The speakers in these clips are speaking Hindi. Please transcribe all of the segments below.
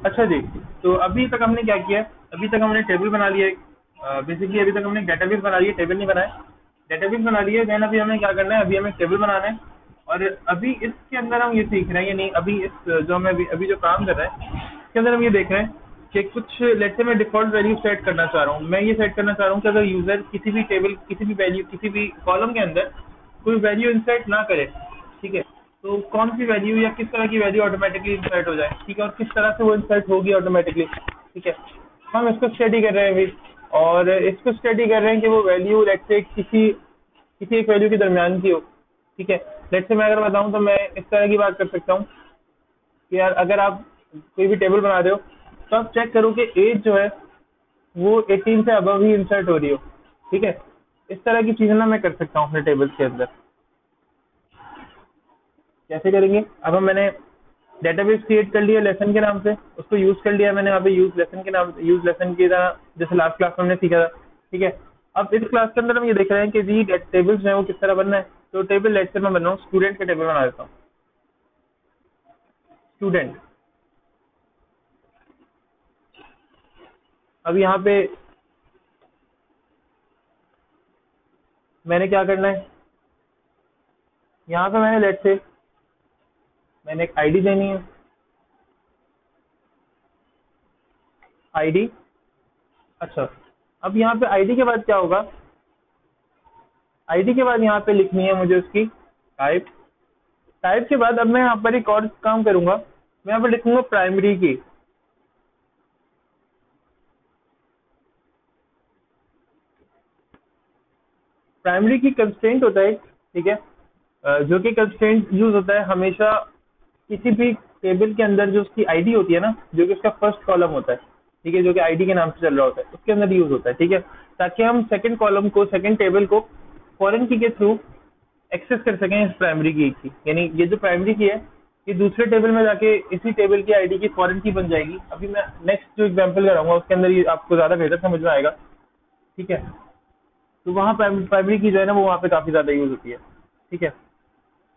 अच्छा जी, तो अभी तक हमने क्या किया है, अभी तक हमने टेबल बना लिया है। बेसिकली अभी तक हमने डेटाबेस बना लिया, टेबल नहीं बनाया। डेटाबेस बना लिया, देन अभी हमें क्या करना है, अभी हमें टेबल बनाना है। और अभी इसके अंदर हम ये सीख रहे हैं, यानी अभी इस जो हमें अभी जो काम कर रहे हैं, इसके अंदर हम ये देख रहे हैं कि कुछ लेट्स से मैं डिफ़ॉल्ट वैल्यू सेट करना चाह रहा हूँ। मैं ये सेट करना चाह रहा हूँ कि अगर यूज़र किसी भी टेबल, किसी भी वैल्यू, किसी भी कॉलम के अंदर कोई वैल्यू इंसर्ट ना करे, ठीक है, तो कौन सी वैल्यू या किस तरह की वैल्यू ऑटोमेटिकली इंसर्ट हो जाए, ठीक है, और किस तरह से वो इंसर्ट होगी ऑटोमेटिकली, ठीक है। हम इसको स्टडी कर रहे हैं अभी, और इसको स्टडी कर रहे हैं कि वो वैल्यू लेट्स से किसी किसी एक वैल्यू के दरमियान की हो, ठीक है। लेट्स से मैं अगर बताऊं तो मैं इस तरह की बात कर सकता हूँ कि यार अगर आप कोई भी टेबल बना रहे हो, तो आप चेक करो कि एज जो है वो 18 से अबव ही इंसर्ट हो रही हो, ठीक है। इस तरह की चीज़ें ना मैं कर सकता हूँ अपने टेबल्स के अंदर। कैसे करेंगे, अब हम मैंने डेटाबेस क्रिएट कर लिया लेसन के नाम से, उसको यूज़ कर लिया मैंने यहाँ पे यूज़ लेसन के नाम, यूज़ लेसन की तरह, जैसे लास्ट क्लास में हमने सीखा था, ठीक है। अब इस क्लास के अंदर हम ये देख रहे हैं कि जी टेबल्स जो है वो किस तरह बनना है। तो टेबल लेट से मैं बन रहा हूँ, स्टूडेंट का टेबल बना देता हूँ, स्टूडेंट। अब यहाँ पे मैंने क्या करना है, यहाँ पे मैंने लेट से मैंने एक आईडी देनी है, आईडी। अच्छा, अब यहाँ पे आईडी के बाद क्या होगा, आईडी के बाद यहाँ पे लिखनी है मुझे उसकी टाइप। टाइप के बाद अब मैं यहाँ पर एक और काम करूंगा, मैं यहाँ पर लिखूंगा प्राइमरी की। प्राइमरी की कंस्ट्रेंट होता है, ठीक है, जो कि कंस्ट्रेंट यूज होता है हमेशा किसी भी टेबल के अंदर, जो उसकी आईडी होती है ना, जो कि उसका फर्स्ट कॉलम होता है, ठीक है, जो कि आईडी के नाम से चल रहा होता है, उसके अंदर यूज होता है, ठीक है, ताकि हम सेकंड कॉलम को, सेकंड टेबल को फॉरेन की के थ्रू एक्सेस कर सकें इस प्राइमरी की की। यानी ये जो प्राइमरी की है, ये दूसरे टेबल में जाके इसी टेबल की आईडी की फॉरेन की बन जाएगी। अभी मैं नेक्स्ट जो एग्जांपल कराऊंगा उसके अंदर ये आपको ज्यादा बेहतर समझ में आएगा, ठीक है। तो वहाँ प्राइमरी की जो है ना, वो वहाँ पे काफी ज्यादा यूज होती है, ठीक है।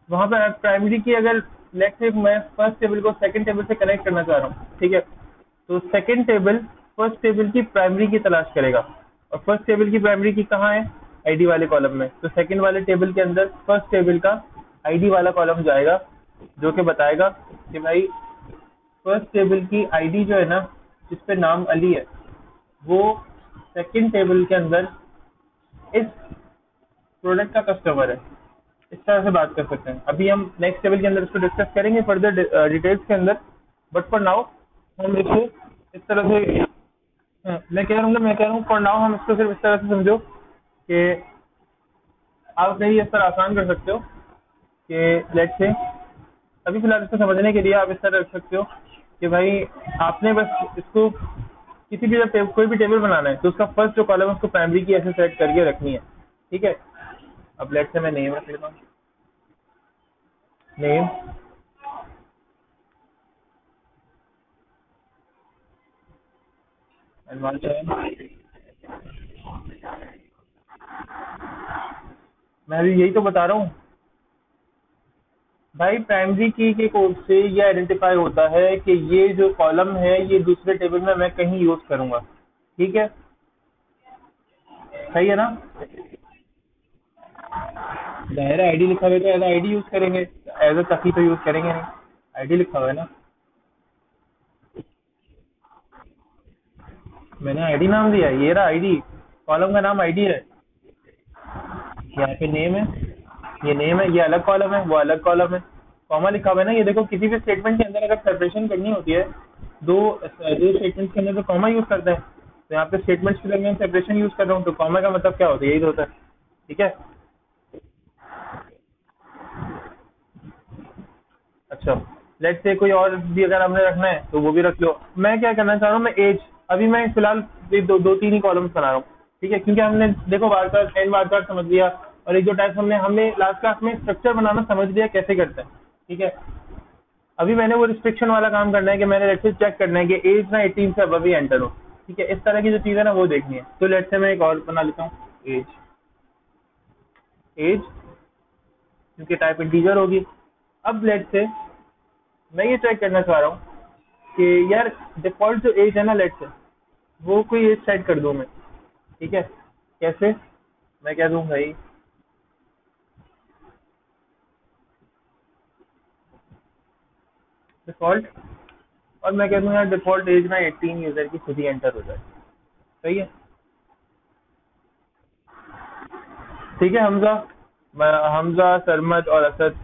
वहाँ पे प्राइमरी की अगर लेट्स से मैं फर्स्ट टेबल को सेकंड टेबल से कनेक्ट करना चाह रहा हूँ, ठीक है, तो सेकंड टेबल फर्स्ट टेबल की प्राइमरी की तलाश करेगा, और फर्स्ट टेबल की प्राइमरी की कहाँ है, आईडी वाले कॉलम में। तो सेकंड वाले टेबल के अंदर फर्स्ट टेबल का आईडी वाला कॉलम जाएगा, जो कि बताएगा कि भाई फर्स्ट टेबल की आईडी जो है ना, जिस पे नाम अली है, वो सेकंड टेबल के अंदर इस प्रोडक्ट का कस्टमर है। इस तरह से बात कर सकते हैं। अभी हम नेक्स्ट टेबल के अंदर इसको डिस्कस करेंगे फर्दर डिटेल्स के अंदर, बट फॉर नाउ हम इसको इस तरह से, मैं कह रहा हूँ फॉर नाउ हम इसको सिर्फ इस तरह से समझो कि आप नहीं इस तरह आसान कर सकते हो कि लेट्स से अभी फिलहाल इसको समझने के लिए आप इस तरह रख सकते हो कि भाई आपने बस इसको किसी भी जब कोई भी टेबल बनाना है, तो उसका फर्स्ट जो कॉलम है उसको प्राइमरी की ऐसे सेट करके रखनी है, ठीक है। अब लेट्स से मैं नेम रख लेता हूँ, नेम, एंड वन मैं अभी यही तो बता रहा हूँ भाई, प्राइमरी की के कोड से ये आइडेंटिफाई होता है कि ये जो कॉलम है ये दूसरे टेबल में मैं कहीं यूज करूंगा, ठीक है, सही है ना। दायरा आईडी लिखा हुआ है तो एज आईडी यूज करेंगे, एज अ तकी तो यूज करेंगे नहीं, आईडी लिखा हुआ है ना, मैंने आईडी नाम दिया है, ये रहा आईडी, कॉलम का नाम आईडी है। यहाँ पे नेम है, ये नेम है, ये अलग कॉलम है, वो अलग कॉलम है। कॉमा लिखा हुआ है ना, ये देखो किसी भी स्टेटमेंट के अंदर अगर सेपरेशन करनी होती है, दो दो स्टेटमेंट्स के अंदर तो कॉमा यूज करते हैं। तो यहाँ पे स्टेटमेंट्स के दरमियान सेपरेशन यूज कर रहा हूँ, तो कॉमा का मतलब क्या होता है, यही तो होता है, ठीक है। अच्छा, लेट्स से कोई और भी अगर हमने रखना है तो वो भी रख लो। मैं क्या करना चाह रहा हूँ, मैं एज, अभी मैं फिलहाल ये दो तीन ही कॉलम्स बना रहा हूँ, ठीक है, क्योंकि हमने देखो बार बार एन बार बार समझ लिया, और एक दो टाइप हमने हमने लास्ट क्लास में स्ट्रक्चर बनाना समझ लिया कैसे करते हैं, ठीक है। अभी मैंने वो रिस्ट्रिक्शन वाला काम करना है कि मैंने लेट्स से चेक करना है कि एज ना 18 से अबव ही एंटर हो, ठीक है। इस तरह की जो चीज़ है ना वो देखनी है। तो लेट्स से मैं एक और बना लेता हूँ, एज, एज, क्योंकि टाइप इंटीजर होगी। अब लेट्स से मैं ये चेक करना चाह रहा हूँ कि यार डिफॉल्ट जो एज है ना, लेट्स से वो कोई एज सेट कर दूं मैं, ठीक है? कैसे? मैं कह दूं भाई डिफॉल्ट, और मैं कह दूं यार डिफॉल्ट एज ना 18 यूजर की खुद ही एंटर हो जाए। सही है? ठीक है हमजा, हमजा, सरमद और असद।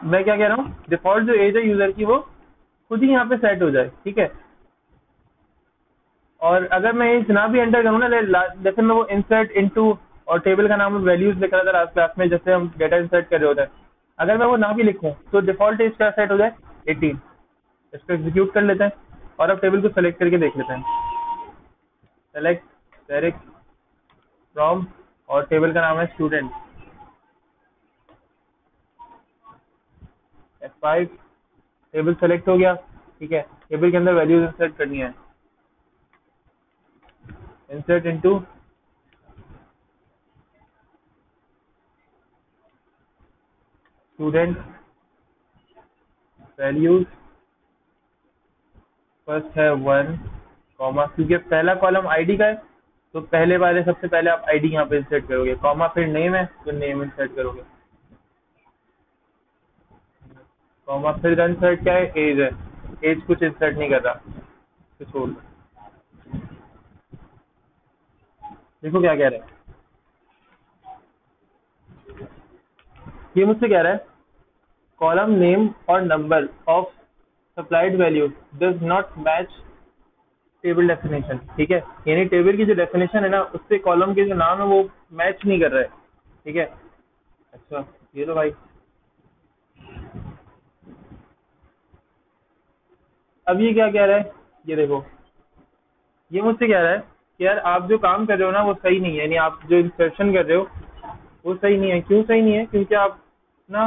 मैं क्या कह रहा हूँ, डिफॉल्ट जो एज है यूजर की वो खुद ही यहाँ पे सेट हो जाए, ठीक है? और अगर मैं एज ना भी एंटर करूँ ना, जैसे मैं वो इंसर्ट इनटू और टेबल का नाम वैल्यूज लिख रहा था लास्ट क्लास में, जैसे हम डेटा इंसर्ट कर रहे होते हैं, अगर मैं वो ना भी लिखूँ तो डिफॉल्ट एज क्या सेट हो जाए? 18। इसको एग्जीक्यूट कर लेते हैं और अब टेबल को सेलेक्ट करके देख लेते हैं। सेलेक्ट डायरेक्ट फ्रॉम, और टेबल का नाम है स्टूडेंट। F5, टेबल सेलेक्ट हो गया, ठीक है? टेबल के अंदर वैल्यूज इंसर्ट करनी है। Insert into student values, first है 1 कॉमा, क्योंकि पहला कॉलम आईडी का है तो पहले वाले सबसे पहले आप आईडी यहाँ पे इंसर्ट करोगे, कॉमा फिर नेम है तो नेम इंसर्ट करोगे, कॉमा फिर इंसर्ट क्या है? एज है, एज कुछ इंसर्ट नहीं कर रहा तो छोड़ दो। देखो क्या कह रहा है, ये मुझसे कह रहा है कॉलम नेम और number of supplied value does not match table definition, ठीक है? यानी टेबल की जो डेफिनेशन है ना, उससे कॉलम के जो नाम है वो मैच नहीं कर रहा है, ठीक है? अच्छा, ये तो भाई अब ये क्या कह रहा है, ये देखो, ये मुझसे कह रहा है कि यार आप जो काम कर रहे हो ना वो सही नहीं है, यानी आप जो इंसर्शन कर रहे हो वो सही नहीं है। क्यों सही नहीं है? क्योंकि आप ना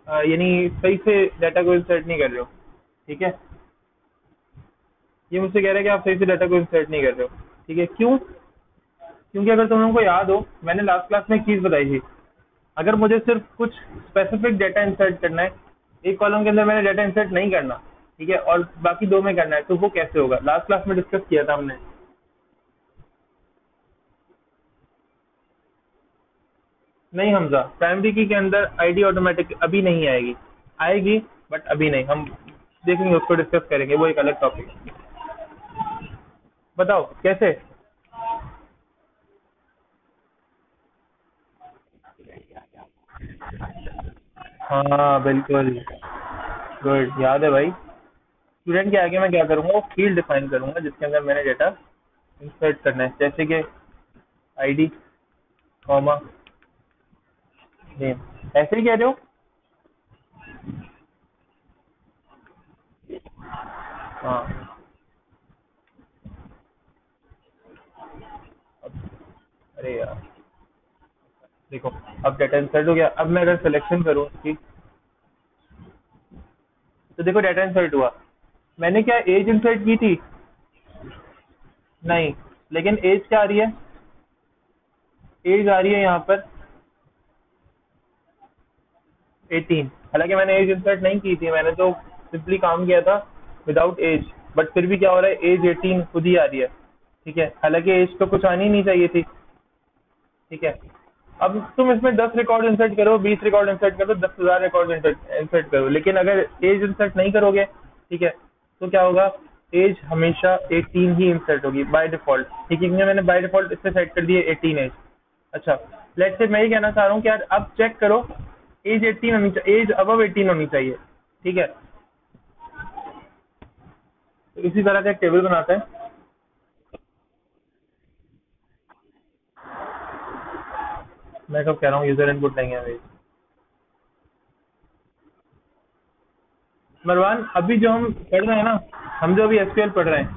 यानी सही से डाटा को इंसर्ट नहीं कर रहे हो, ठीक है? ये मुझसे कह रहा है कि आप सही से डाटा को इंसर्ट नहीं कर रहे हो, ठीक है? क्यों? क्योंकि अगर तुम लोगों को याद हो, मैंने लास्ट क्लास में एक चीज़ बताई थी, अगर मुझे सिर्फ कुछ स्पेसिफिक डाटा इंसर्ट करना है, एक कॉलम के अंदर मैंने डाटा इंसर्ट नहीं करना, ठीक है, और बाकी दो में करना है, तो वो कैसे होगा? लास्ट क्लास में डिस्कस किया था हमने। नहीं हमजा, प्राइमरी की के अंदर आईडी ऑटोमेटिक अभी नहीं आएगी, आएगी बट अभी नहीं, हम देखेंगे, उसको डिस्कस करेंगे, वो एक अलग टॉपिक है। बताओ कैसे? हाँ बिल्कुल, गुड, याद है भाई। स्टूडेंट के आगे मैं क्या करूँगा, वो फील्ड डिफाइन करूँगा जिसके अंदर मैंने डेटा इंसर्ट करना है, जैसे कि आईडी कॉमा नेम, ऐसे ही कह रहे हो? हाँ, अरे यार देखो, अब डाटा इंसर्ट हो गया, अब मैं अगर सिलेक्शन करूँ, ठीक, तो देखो डाटा इंसर्ट हुआ, मैंने क्या एज इंसर्ट की थी? नहीं, लेकिन एज क्या आ रही है? एज आ रही है यहाँ पर 18, हालांकि मैंने एज इंसर्ट नहीं की थी, मैंने तो सिंपली काम किया था विदाउट एज, बट फिर भी क्या हो रहा है, एज 18 खुद ही आ रही है, ठीक है? हालांकि एज तो कुछ आनी नहीं चाहिए थी, ठीक है? अब तुम इसमें 10 रिकॉर्ड इंसर्ट करो, 20 रिकॉर्ड इंसर्ट करो, 10,000 रिकॉर्ड इंसर्ट करो, लेकिन अगर एज इंसर्ट नहीं करोगे, ठीक है, तो क्या होगा? एज हमेशा 18 ही इंसर्ट होगी बाय डिफॉल्ट, ठीक है? क्योंकि मैंने बाय डिफॉल्ट इससे सेट कर दिए 18 एज। अच्छा, लेट्स से मैं ये कहना चाह रहा हूँ कि यार अब चेक करो, एज 18 होनी चाहिए, एज अबव 18 होनी चाहिए, ठीक है? तो इसी तरह का एक टेबल बनाते हैं। मैं कब कह रहा हूँ यूजर इनपुट नहीं है भाई मरवान, अभी जो हम पढ़ रहे हैं ना, हम जो अभी एसक्यूएल पढ़ रहे हैं,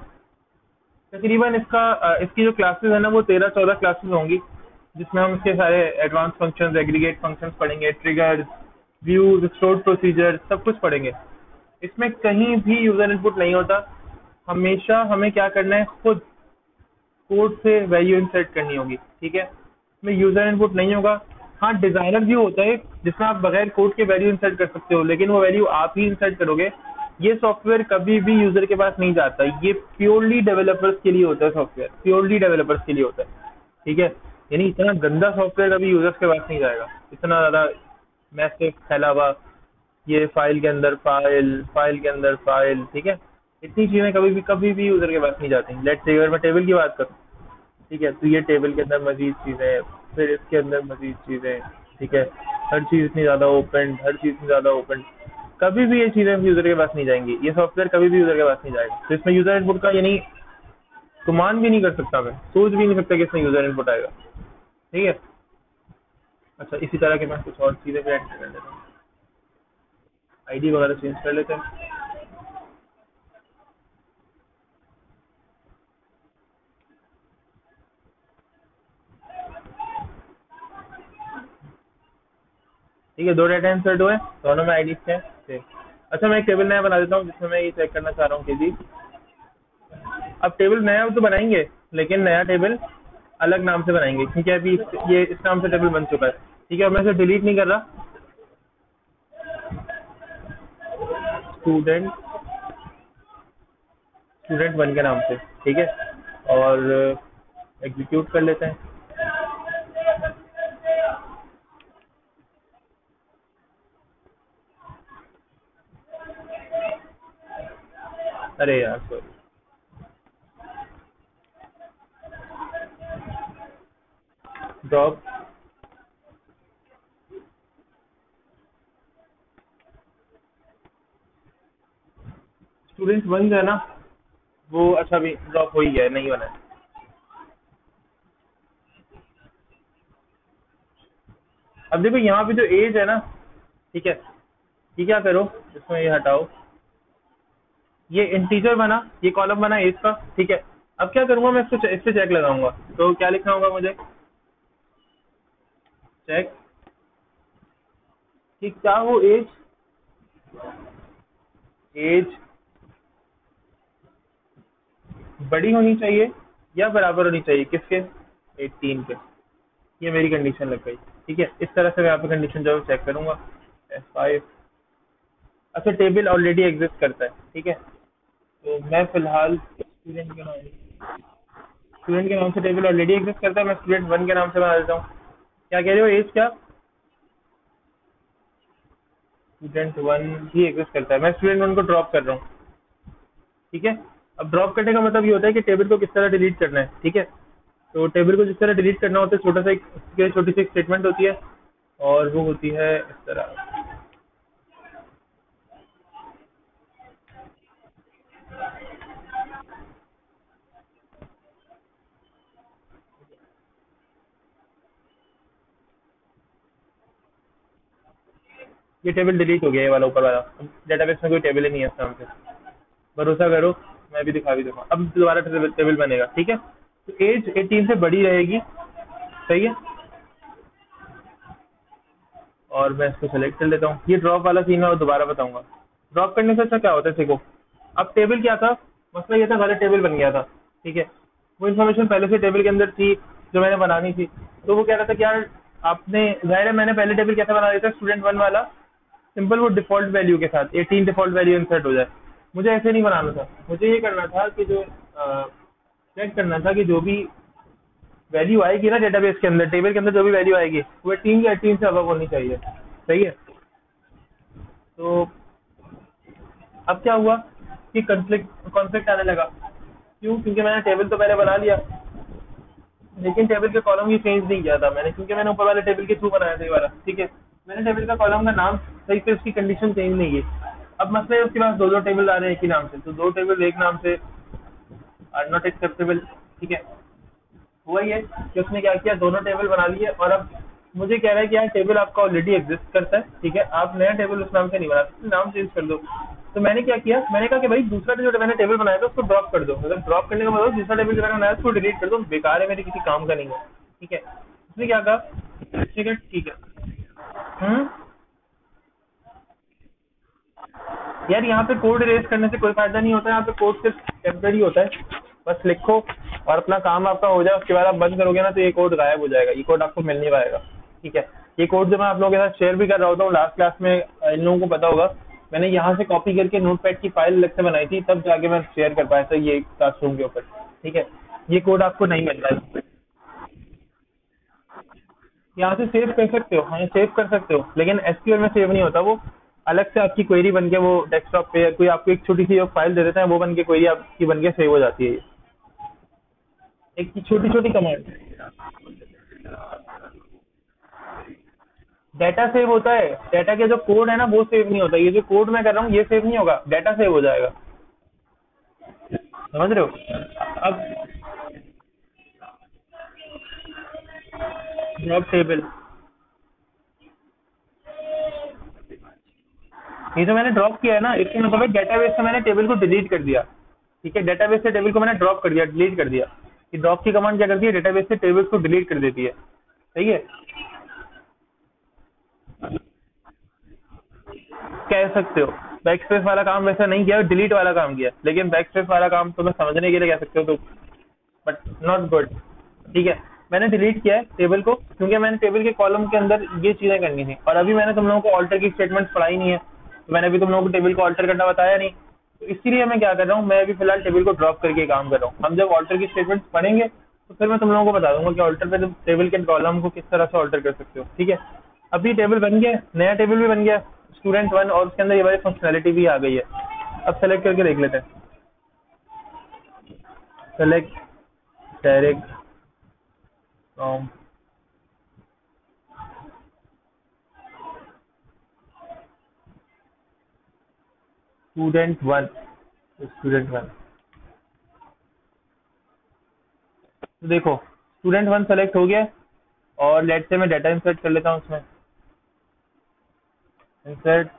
तकरीबन इसकी जो क्लासेस है ना वो 13-14 क्लासेस होंगी, जिसमें हम इसके सारे एडवांस फंक्शंस, एग्रीगेट फंक्शंस पढ़ेंगे, ट्रिगर्स, व्यूज, स्टोर्ड प्रोसीजर, सब कुछ पढ़ेंगे। इसमें कहीं भी यूजर इनपुट नहीं होता, हमेशा हमें क्या करना है, खुद कोड से वैल्यू इंसर्ट करनी होगी, ठीक है? इसमें यूजर इनपुट नहीं होगा, हाँ, डिजाइनर व्यू होता है जिसमें आप बगैर कोड के वैल्यू इंसर्ट कर सकते हो, लेकिन वो वैल्यू आप ही इंसर्ट करोगे। ये सॉफ्टवेयर कभी भी यूजर के पास नहीं जाता, ये प्योरली डेवलपर्स के लिए होता है, सॉफ्टवेयर प्योरली डेवलपर्स के लिए होता है। ठीक है, यानी इतना गंदा सॉफ्टवेयर कभी यूजर्स के पास नहीं जाएगा, इतना ज्यादा मैसेज फैला हुआ, ये फाइल के अंदर फाइल, फाइल के अंदर फाइल, ठीक है। इतनी चीजें कभी भी यूजर के पास नहीं जाती। लेट्स से अगर मैं टेबल की बात करूँ, ठीक है, तो ये टेबल के अंदर मजीद चीजें, फिर इसके अंदर मजीद चीजें, ठीक है। हर चीज इतनी ज्यादा ओपन, हर चीज इतनी ज्यादा ओपन, कभी भी ये चीजें यूजर के पास नहीं जाएंगी, ये सॉफ्टवेयर कभी भी यूजर के पास नहीं जाएगा। तो इसमें यूजर इनपुट का यानी गुमान भी नहीं कर सकता, मैं सोच भी नहीं सकता कि इसमें यूजर इनपुट आएगा। ठीक है। अच्छा, इसी तरह के मैं कुछ और चीजें भी ऐड कर लेता हूँ, आईडी वगैरह चेंज कर लेते हैं। ठीक है, 2 डाटा इंसर्ट हुए, दोनों में आईडी थे सेम। अच्छा, मैं एक टेबल नया बना देता हूँ जिसमें मैं ये चेक करना चाह रहा हूँ कि जी, अब टेबल नया तो बनाएंगे, लेकिन नया टेबल अलग नाम से बनाएंगे, क्योंकि अभी ये इस नाम से टेबल बन चुका है। ठीक है, मैं इसे डिलीट नहीं कर रहा। स्टूडेंट स्टूडेंट 1 के नाम से, ठीक है, और एग्जीक्यूट कर लेते हैं। अरे यार सॉरी, ड्रॉप स्टूडेंट 1 जो है ना, वो अच्छा अभी ड्रॉप हो ही गया है, नहीं बना है। अब देखो यहाँ पे जो एज है ना, ठीक है, ये क्या करो, इसमें ये हटाओ, ये इंटीजर बना, ये कॉलम बना एज का, ठीक है। अब क्या करूंगा मैं, इसको इससे चेक लगाऊंगा, तो क्या लिखना होगा मुझे, चेक कि क्या वो एज एज बड़ी होनी चाहिए या बराबर होनी चाहिए, किसके, 18 के। ये मेरी कंडीशन लग गई। ठीक है, इस तरह से मैं यहाँ पे कंडीशन जो है चेक करूंगा। F5, अच्छा टेबल ऑलरेडी एग्जिस्ट करता है, ठीक है, तो मैं फिलहाल स्टूडेंट के नाम से टेबल ऑलरेडी एग्जिस्ट करता है, मैं स्टूडेंट 1 के नाम से बना देता हूँ। क्या कह रहे हो, एज क्या, स्टूडेंट 1 ही एग्जिस्ट करता है, मैं स्टूडेंट 1 को ड्रॉप कर रहा हूँ। ठीक है, अब ड्रॉप करने का मतलब ये होता है कि टेबल को किस तरह डिलीट करना है। ठीक है, तो टेबल को जिस तरह डिलीट करना होता है, छोटी सी एक स्टेटमेंट होती है, और वो होती है इस तरह। ये टेबल डिलीट हो गया, ये वाला ऊपर वाला, डेटाबेस में कोई टेबल ही नहीं है इस नाम से, भरोसा करो, मैं भी दिखा भी दूंगा। अब दोबारा टेबल बनेगा। ठीक है, तो एज 18 से बड़ी रहेगी, सही है, और मैं इसको सेलेक्ट कर लेता हूँ। ये ड्रॉप वाला सीन मैं दोबारा बताऊंगा। ड्रॉप करने से अच्छा क्या होता है देखो, अब टेबल क्या था, मसला ये था गलत टेबल बन गया था। ठीक है, वो इन्फॉर्मेशन पहले से टेबल के अंदर थी जो मैंने बनानी थी, तो वो कह रहा था कि यार आपने, जाहिर है मैंने पहले टेबल कैसा बना दिया था, स्टूडेंट 1 वाला सिंपल, वो डिफॉल्ट वैल्यू के साथ 18 डिफॉल्ट वैल्यू इंसर्ट हो जाए। मुझे ऐसे नहीं बनाना था, मुझे ये करना था कि जो चेक करना था कि जो भी वैल्यू आएगी ना डेटाबेस के अंदर, टेबल के अंदर जो भी वैल्यू आएगी वो 18 या 18 से अबव होनी चाहिए। सही है, तो अब क्या हुआ कि कॉन्फ्लिक्ट आने लगा। क्यों, क्योंकि मैंने टेबल तो पहले बना लिया, लेकिन टेबल के कॉलम ये चेंज नहीं किया था मैंने, क्योंकि मैंने ऊपर वाले टेबल के थ्रू बनाया था ये वाला। ठीक है, मैंने टेबल का कॉलम का नाम सही से, उसकी कंडीशन चेंज नहीं की। अब मसला है उसके पास दो टेबल आ रहे हैं एक ही नाम से, तो 2 टेबल एक नाम से आर नॉट एक्सेप्टेबल। ठीक है, हुआ ये कि उसने क्या किया, दोनों टेबल बना लिए, और अब मुझे कह रहा है कि यार टेबल आपका ऑलरेडी एग्जिस्ट करता है, ठीक है, आप नया टेबल उस नाम से नहीं बना सकते, नाम चेंज कर दो। तो मैंने क्या किया, मैंने कहा कि भाई दूसरा जो मैंने टेबल बनाया था उसको ड्रॉप कर दो, मतलब ड्रॉप करने का मतलब दूसरा टेबल जो मैंने बनाया उसको डिलीट कर दो, बेकार है, मेरे किसी काम का नहीं है। ठीक है, उसने क्या कहा, ठीक है ठीक है। यार यहाँ पे कोड इरेज करने से कोई फायदा नहीं होता है, यहाँ पे कोड सिर्फ टेम्पररी होता है, बस लिखो और अपना काम आपका हो जाए, उसके बाद आप बंद करोगे ना तो ये कोड गायब हो जाएगा, ये कोड आपको मिल नहीं पाएगा। ठीक है, ये कोड जो मैं आप लोगों के साथ शेयर भी कर रहा होता हूँ लास्ट क्लास में, इन लोगों को पता होगा, मैंने यहाँ से कॉपी करके नोटपैड की फाइल अलग से बनाई थी, तब जाके मैं शेयर कर पाया था ये क्लासरूम के ऊपर। ठीक है, ये कोड आपको नहीं मिल रहा है। यहाँ से सेव कर सकते हो, हाँ सेव कर सकते हो, लेकिन एसक्यूएल में सेव नहीं होता वो। अलग से आपकी क्वेरी बन के वो डेस्कटॉप पे कोई आपको एक छोटी सी फाइल दे देते हैं, वो बन के क्वेरी आपकी बन के सेव हो जाती है। एक छोटी छोटी कमांड। डाटा सेव होता है, डाटा के जो कोड है ना वो सेव नहीं होता। ये जो कोड मैं कर रहा हूँ ये सेव नहीं होगा, डाटा सेव हो जाएगा। समझ रहे हो? अब जॉब टेबल, ये जो मैंने ड्रॉप किया है ना, इसके मतलब है डेटाबेस से मैंने टेबल को डिलीट कर दिया। ठीक है, डेटाबेस से टेबल को मैंने ड्रॉप कर दिया, डिलीट कर दिया। ये ड्रॉप की कमांड क्या करती है, डेटाबेस से टेबल्स को डिलीट कर देती है। सही है, कह सकते हो। बैक स्पेस वाला काम वैसा नहीं किया, डिलीट वाला काम किया, लेकिन बैक स्पेस वाला काम तुम्हें समझने के लिए कह सकते हो तो, बट नॉट गुड। ठीक है, मैंने डिलीट किया है टेबल को, क्योंकि मैंने टेबल के कॉलम के अंदर ये चीजें करनी थी, और अभी मैंने तुम लोगों को ऑल्टर की स्टेटमेंट पढ़ाई नहीं है, तो मैंने अभी तुम लोगों को टेबल को ऑल्टर करना बताया नहीं, तो इसीलिए मैं क्या कर रहा हूँ, मैं अभी फिलहाल टेबल को ड्रॉप करके काम कर रहा हूँ। हम जब ऑल्टर की स्टेटमेंट पढ़ेंगे तो फिर मैं तुम लोगों को बता दूंगा कि ऑल्टर पे तुम टेबल के कॉलम को किस तरह से ऑल्टर कर सकते हो। ठीक है, अभी टेबल बन गया, नया टेबल भी बन गया, स्टूडेंट वन, और उसके अंदर ये वाली फंक्शनैलिटी भी आ गई है। अब सेलेक्ट करके देख लेते हैं। Select direct from student one, student one. तो देखो स्टूडेंट वन सेलेक्ट हो गया, और लेट से मैं डाटा इंसर्ट कर लेता हूँ उसमें। इंसर्ट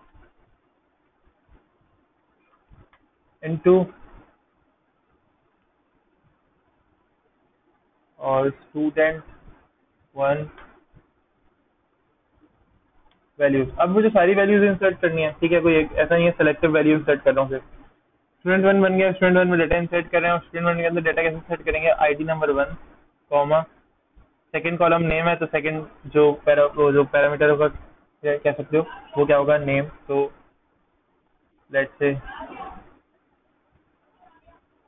इनटू, और स्टूडेंट वन वैल्यूज। अब मुझे सारी वैल्यूज इंसर्ट करनी है। ठीक है, कोई एक ऐसा नहीं है सेलेक्टिव वैल्यू इंसर्ट कर रहा हूँ सिर्फ। स्टूडेंट वन बन गया, स्टूडेंट वन में डाटा इंसर्ट कर रहे हैं, और स्टूडेंट वन के अंदर डाटा कैसे इंसर्ट करेंगे, ID number one, comma, second column name है, तो सेकंड जो वो जो पैरामीटर होगा, कह सकते हो वो क्या होगा, नेम। तो लेट से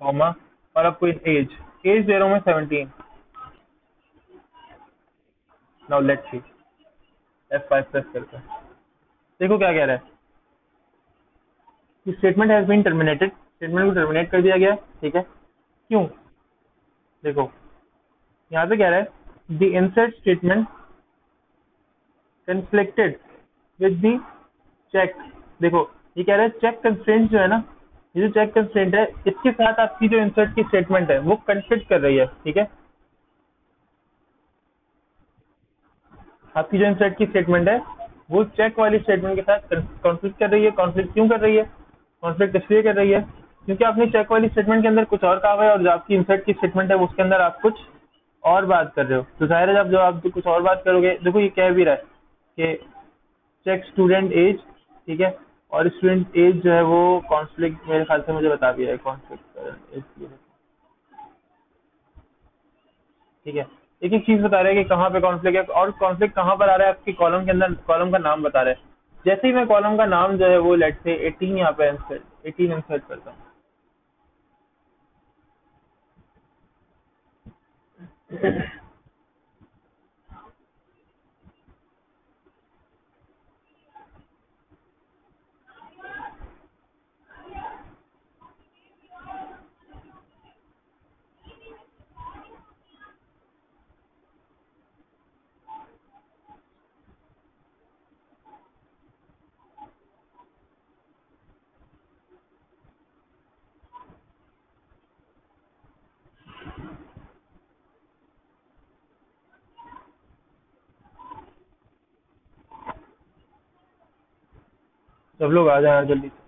कॉमा, और अब कोई एज, एज दे रहा हूँ मैं 17। Now let's see, F5 press करते हैं, देखो क्या कह रहा है, statement has been terminated, statement को टर्मिनेट कर दिया गया। ठीक है, क्यों? देखो यहाँ पे कह रहा है the insert statement conflicted with the check. देखो ये कह रहा है चेक कंस्ट्रेंट जो है ना, ये जो चेक कंस्ट्रेंट है इसके साथ आपकी जो इंसर्ट की स्टेटमेंट है वो कंफ्लिक्ट कर रही है। ठीक है, आपकी जो इंसर्ट की स्टेटमेंट है वो चेक वाली स्टेटमेंट के साथ कॉन्फ्लिक्ट कर रही है। कॉन्फ्लिक्ट क्यों कर रही है? कॉन्फ्लिक्ट इसलिए कर रही है क्योंकि आपने चेक वाली स्टेटमेंट के अंदर कुछ और कहा हुआ है, और जो आपकी इंसर्ट की स्टेटमेंट है उसके अंदर आप कुछ और बात कर रहे हो। तो जाहिर है जब जो आप जो कुछ और बात करोगे, देखो ये कह भी रहा है कि चेक स्टूडेंट एज। ठीक है, और स्टूडेंट एज जो है वो कॉन्फ्लिक्ट मेरे ख्याल से मुझे बता दिया है, कॉन्फ्लिक्ट एज। ठीक है, एक एक चीज बता रहा है कि कहाँ पे कॉन्फ्लिक्ट है, और कॉन्फ्लिक्ट कहाँ पर आ रहा है, आपकी कॉलम के अंदर कॉलम का नाम बता रहा है। जैसे ही मैं कॉलम का नाम जो है वो लेट से 18 यहाँ पे इंसर्ट 18 इंसर्ट करता हूँ, सब लोग आ जाए जल्दी से।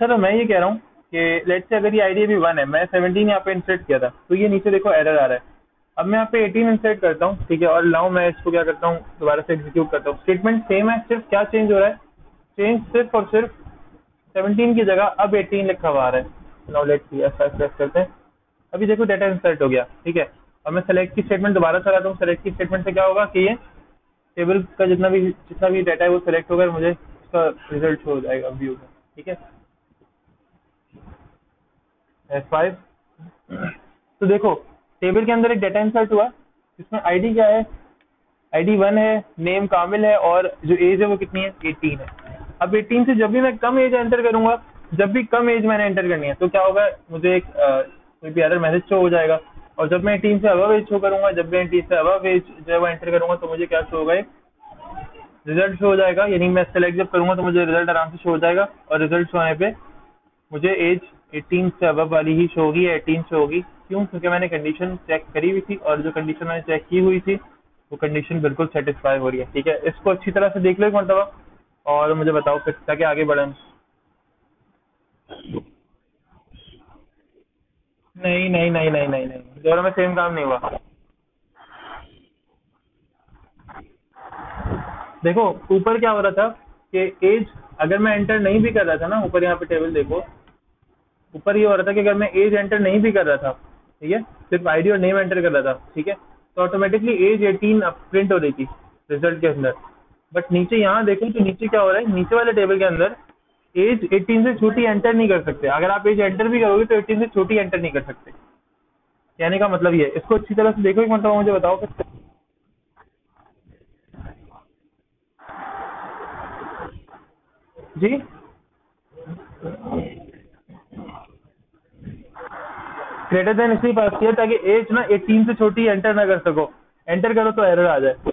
अच्छा, तो मैं ये कह रहा हूँ कि लेट्स से अगर ये आईडी अभी 1 है, मैं 17 यहाँ पे इंसर्ट किया था, तो ये नीचे देखो एरर आ रहा है। अब मैं यहाँ पे 18 इंसर्ट करता हूँ, ठीक है, और लाओ मैं इसको क्या करता हूँ, दोबारा से एग्जीक्यूट करता हूँ। स्टेटमेंट सेम है, सिर्फ क्या चेंज हो रहा है, चेंज सिर्फ और सिर्फ 17 की जगह अब 18 लिखा हुआ आ रहा है। नाउ लेट्स सी, ऐसा करते हैं। अभी देखो डाटा इंसर्ट हो गया, ठीक है। और मैं सेलेक्ट की स्टेटमेंट दोबारा चलाता हूँ। सेलेक्ट की स्टेटमेंट से क्या होगा कि ये टेबल का जितना भी डाटा है वो सेलेक्ट होकर मुझे उसका रिजल्ट शो हो जाएगा व्यू में, ठीक है। F5। तो देखो टेबल के अंदर एक डाटा इंसर्ट हुआ, इसमें आईडी क्या है, आईडी 1 है, नेम कामिल है, और जो एज है वो कितनी है, 18 है। अब 18 से जब भी मैं कम एज एंटर करूंगा, जब भी कम एज मैंने एंटर करनी है, तो क्या होगा, मुझे एक कोई भी अदर मैसेज शो हो जाएगा। और जब मैं 18 से अबव एज शो करूंगा, जब मैं 18 से अबव एज जो है वो एंटर करूंगा, तो मुझे क्या शो होगा, एक रिजल्ट शो हो जाएगा। यानी मैं सेलेक्ट जब करूंगा तो मुझे रिजल्ट आराम से शो हो जाएगा, और रिजल्ट शो होने पे मुझे एज 18 से अबव वाली ही शो होगी, या 18 शो होगी। क्यों? क्योंकि मैंने कंडीशन चेक करी हुई थी, और जो कंडीशन मैंने चेक की हुई थी वो कंडीशन बिल्कुल सेटिस्फाई हो रही है, ठीक है। इसको अच्छी तरह से देख लो एक मरतबा, और मुझे बताओ फिर ताकि आगे बढ़ें। नहीं नहीं नहीं नहीं नहीं नहीं, दोनों में सेम काम नहीं हुआ। देखो ऊपर क्या हो रहा था कि एज अगर मैं एंटर नहीं भी कर रहा था ना, ऊपर यहाँ पे टेबल देखो, ऊपर ये हो रहा था कि अगर मैं एज एंटर नहीं भी कर रहा था, ठीक है, सिर्फ आईडी और नेम एंटर कर रहा था, ठीक है, तो ऑटोमेटिकली एज 18 प्रिंट हो रही थी रिजल्ट के अंदर। बट नीचे यहाँ देखो तो नीचे क्या हो रहा है, नीचे वाले टेबल के अंदर एज 18 से छोटी एंटर नहीं कर सकते। अगर आप एज एंटर भी करोगे तो 18 से छोटी एंटर नहीं कर सकते। कहने का मतलब ये है, इसको अच्छी तरह से देखो एक मतलब मुझे बताओ फिर। जी, ग्रेटर देन इसलिए पास किया ताकि एज ना 18 से छोटी एंटर ना कर सको। एंटर करो तो एरर आ जाए।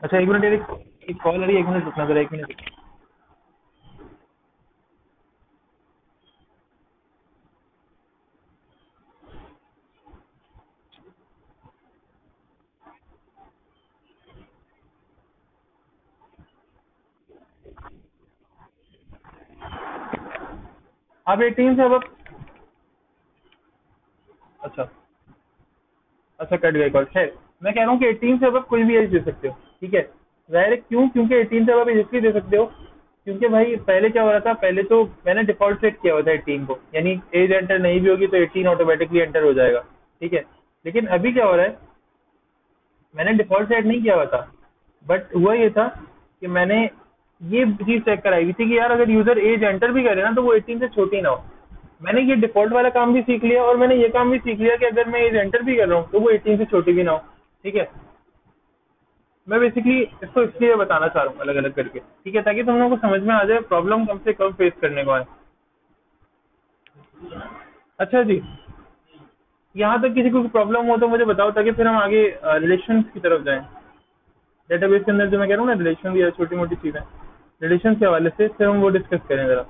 अच्छा एक मिनट, एक कॉल आ रही है, एक मिनट रुकना जरा, एक मिनट। आप 18 से अब, अच्छा अच्छा कट गई कॉल, खैर। मैं कह रहा हूँ कि 18 से अब कोई भी एज दे सकते हो, ठीक है। जाहिर है क्यों, क्योंकि 18 से अब एज इसलिए दे सकते हो क्योंकि भाई पहले क्या हो रहा था, पहले तो मैंने डिफॉल्ट सेट किया हुआ था 18 को, यानी एज एंटर नहीं भी होगी तो 18 ऑटोमेटिकली एंटर हो जाएगा, ठीक है। लेकिन अभी क्या हो रहा है, मैंने डिफॉल्ट सेट नहीं किया हुआ था, बट हुआ ये था कि मैंने ये चीज चेक कराई हुई थी कि यार अगर यूजर एज एंटर भी करे ना तो वो 18 से छोटी ना हो। मैंने ये डिफॉल्ट वाला काम भी सीख लिया, और मैंने ये काम भी सीख लिया कि अगर मैं एज एंटर भी कर रहा हूँ तो वो 18 से छोटी भी ना हो, ठीक है। मैं बेसिकली इसको इसलिए बताना चाह रहा हूँ अलग अलग करके, ठीक है, ताकि तुम लोगों को समझ में आ जाए, प्रॉब्लम कम से कम फेस करने को है। अच्छा जी, यहाँ तक किसी को प्रॉब्लम हो तो मुझे बताओ, ताकि फिर हम आगे रिलेशन की तरफ जाएं। डेटाबेस के अंदर जो मैं कह रहा हूँ ना, रिलेशन भी है, छोटी मोटी चीज़ें, रिलेशन के हवाले से फिर हम वो डिस्कस करें जरा।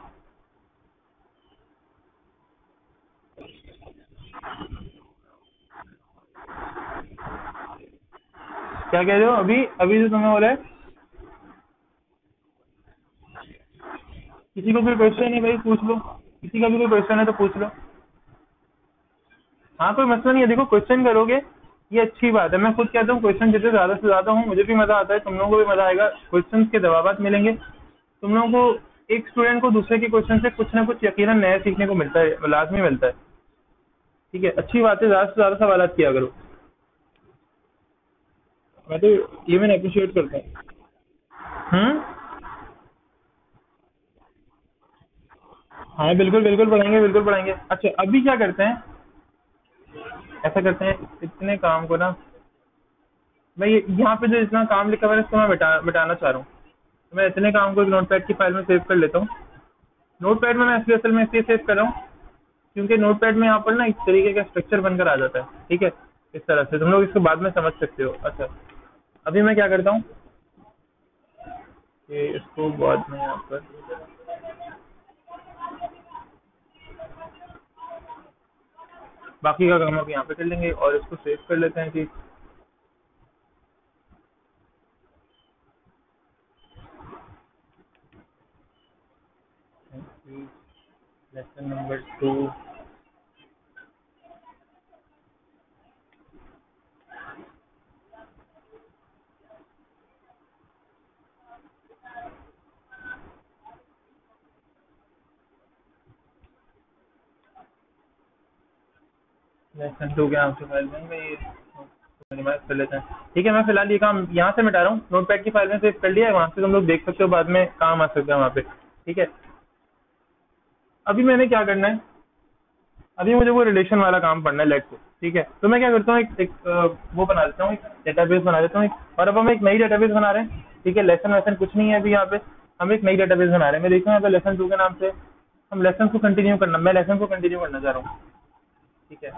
क्या कह रहे हो, अभी अभी जो तुम्हें बोला है, किसी को कोई क्वेश्चन है भाई पूछ लो, किसी का भी कोई क्वेश्चन है तो पूछ लो। हाँ कोई मसला नहीं है, देखो क्वेश्चन करोगे ये अच्छी बात है। मैं खुद कहता हूँ क्वेश्चन जितने ज़्यादा से ज़्यादा हूँ मुझे भी मज़ा आता है, तुम लोगों को भी मज़ा आएगा। क्वेश्चन के जवाब मिलेंगे तुम लोगों को, एक स्टूडेंट को दूसरे के क्वेश्चन से कुछ ना कुछ यकीनन नया सीखने को मिलता है, लाजमी मिलता है, ठीक है। अच्छी बात है, ज़्यादा से ज़्यादा सवाल किया करो। मैं तो ये मैंने अप्रिशिएट करता हूँ। हम्म, हाँ बिल्कुल बिल्कुल पढ़ाएंगे, बिल्कुल पढ़ाएंगे। अच्छा अभी क्या करते हैं, ऐसा करते हैं, इतने काम को ना, मैं यहाँ पे जो इतना काम लिखा हुआ है इसको मैं मिटाना चाह रहा हूँ। तो मैं इतने काम को एक नोटपैड की फाइल में सेव कर लेता हूँ। नोटपैड में मैं इसलिए असल में इसलिए सेव कर रहा हूँ क्योंकि नोटपैड में यहाँ पर ना एक तरीके का स्ट्रक्चर बनकर आ जाता है, ठीक है। इस तरह से तुम लोग इसको बाद में समझ सकते हो। अच्छा अभी मैं क्या करता हूँ कि इसको बाद में यहाँ पर, बाकी का काम अब यहाँ पे कर लेंगे और इसको सेव कर लेते हैं कि लेसन नंबर 2। लेसन 2 के नाम से फाइल में ये मिनिमाइज कर लेते हैं। ठीक है, मैं फिलहाल ये काम यहाँ से मिटा रहा हूँ, नोटपैड की फाइल में सेव कर लिया है, वहाँ से तुम लोग देख सकते हो, बाद में काम आ सकता है वहाँ पे। ठीक है, अभी मैंने क्या करना है, अभी मुझे वो रिलेशन वाला काम पढ़ना है लेट को। ठीक है, तो मैं क्या करता हूँ, वो बना देता हूँ, एक डेटाबेस बना देता हूँ और अब हम एक नई डेटाबेस बना रहे हैं। ठीक है, लेसन वैसन कुछ नहीं है अभी यहाँ पे, हम एक नई डेटाबेस बना रहे हैं। मैं देखूँ यहाँ पे लेसन 2 के नाम से हम लेसन को कंटिन्यू करना, मैं लेसन को कंटिन्यू करना चाह रहा हूँ। ठीक है,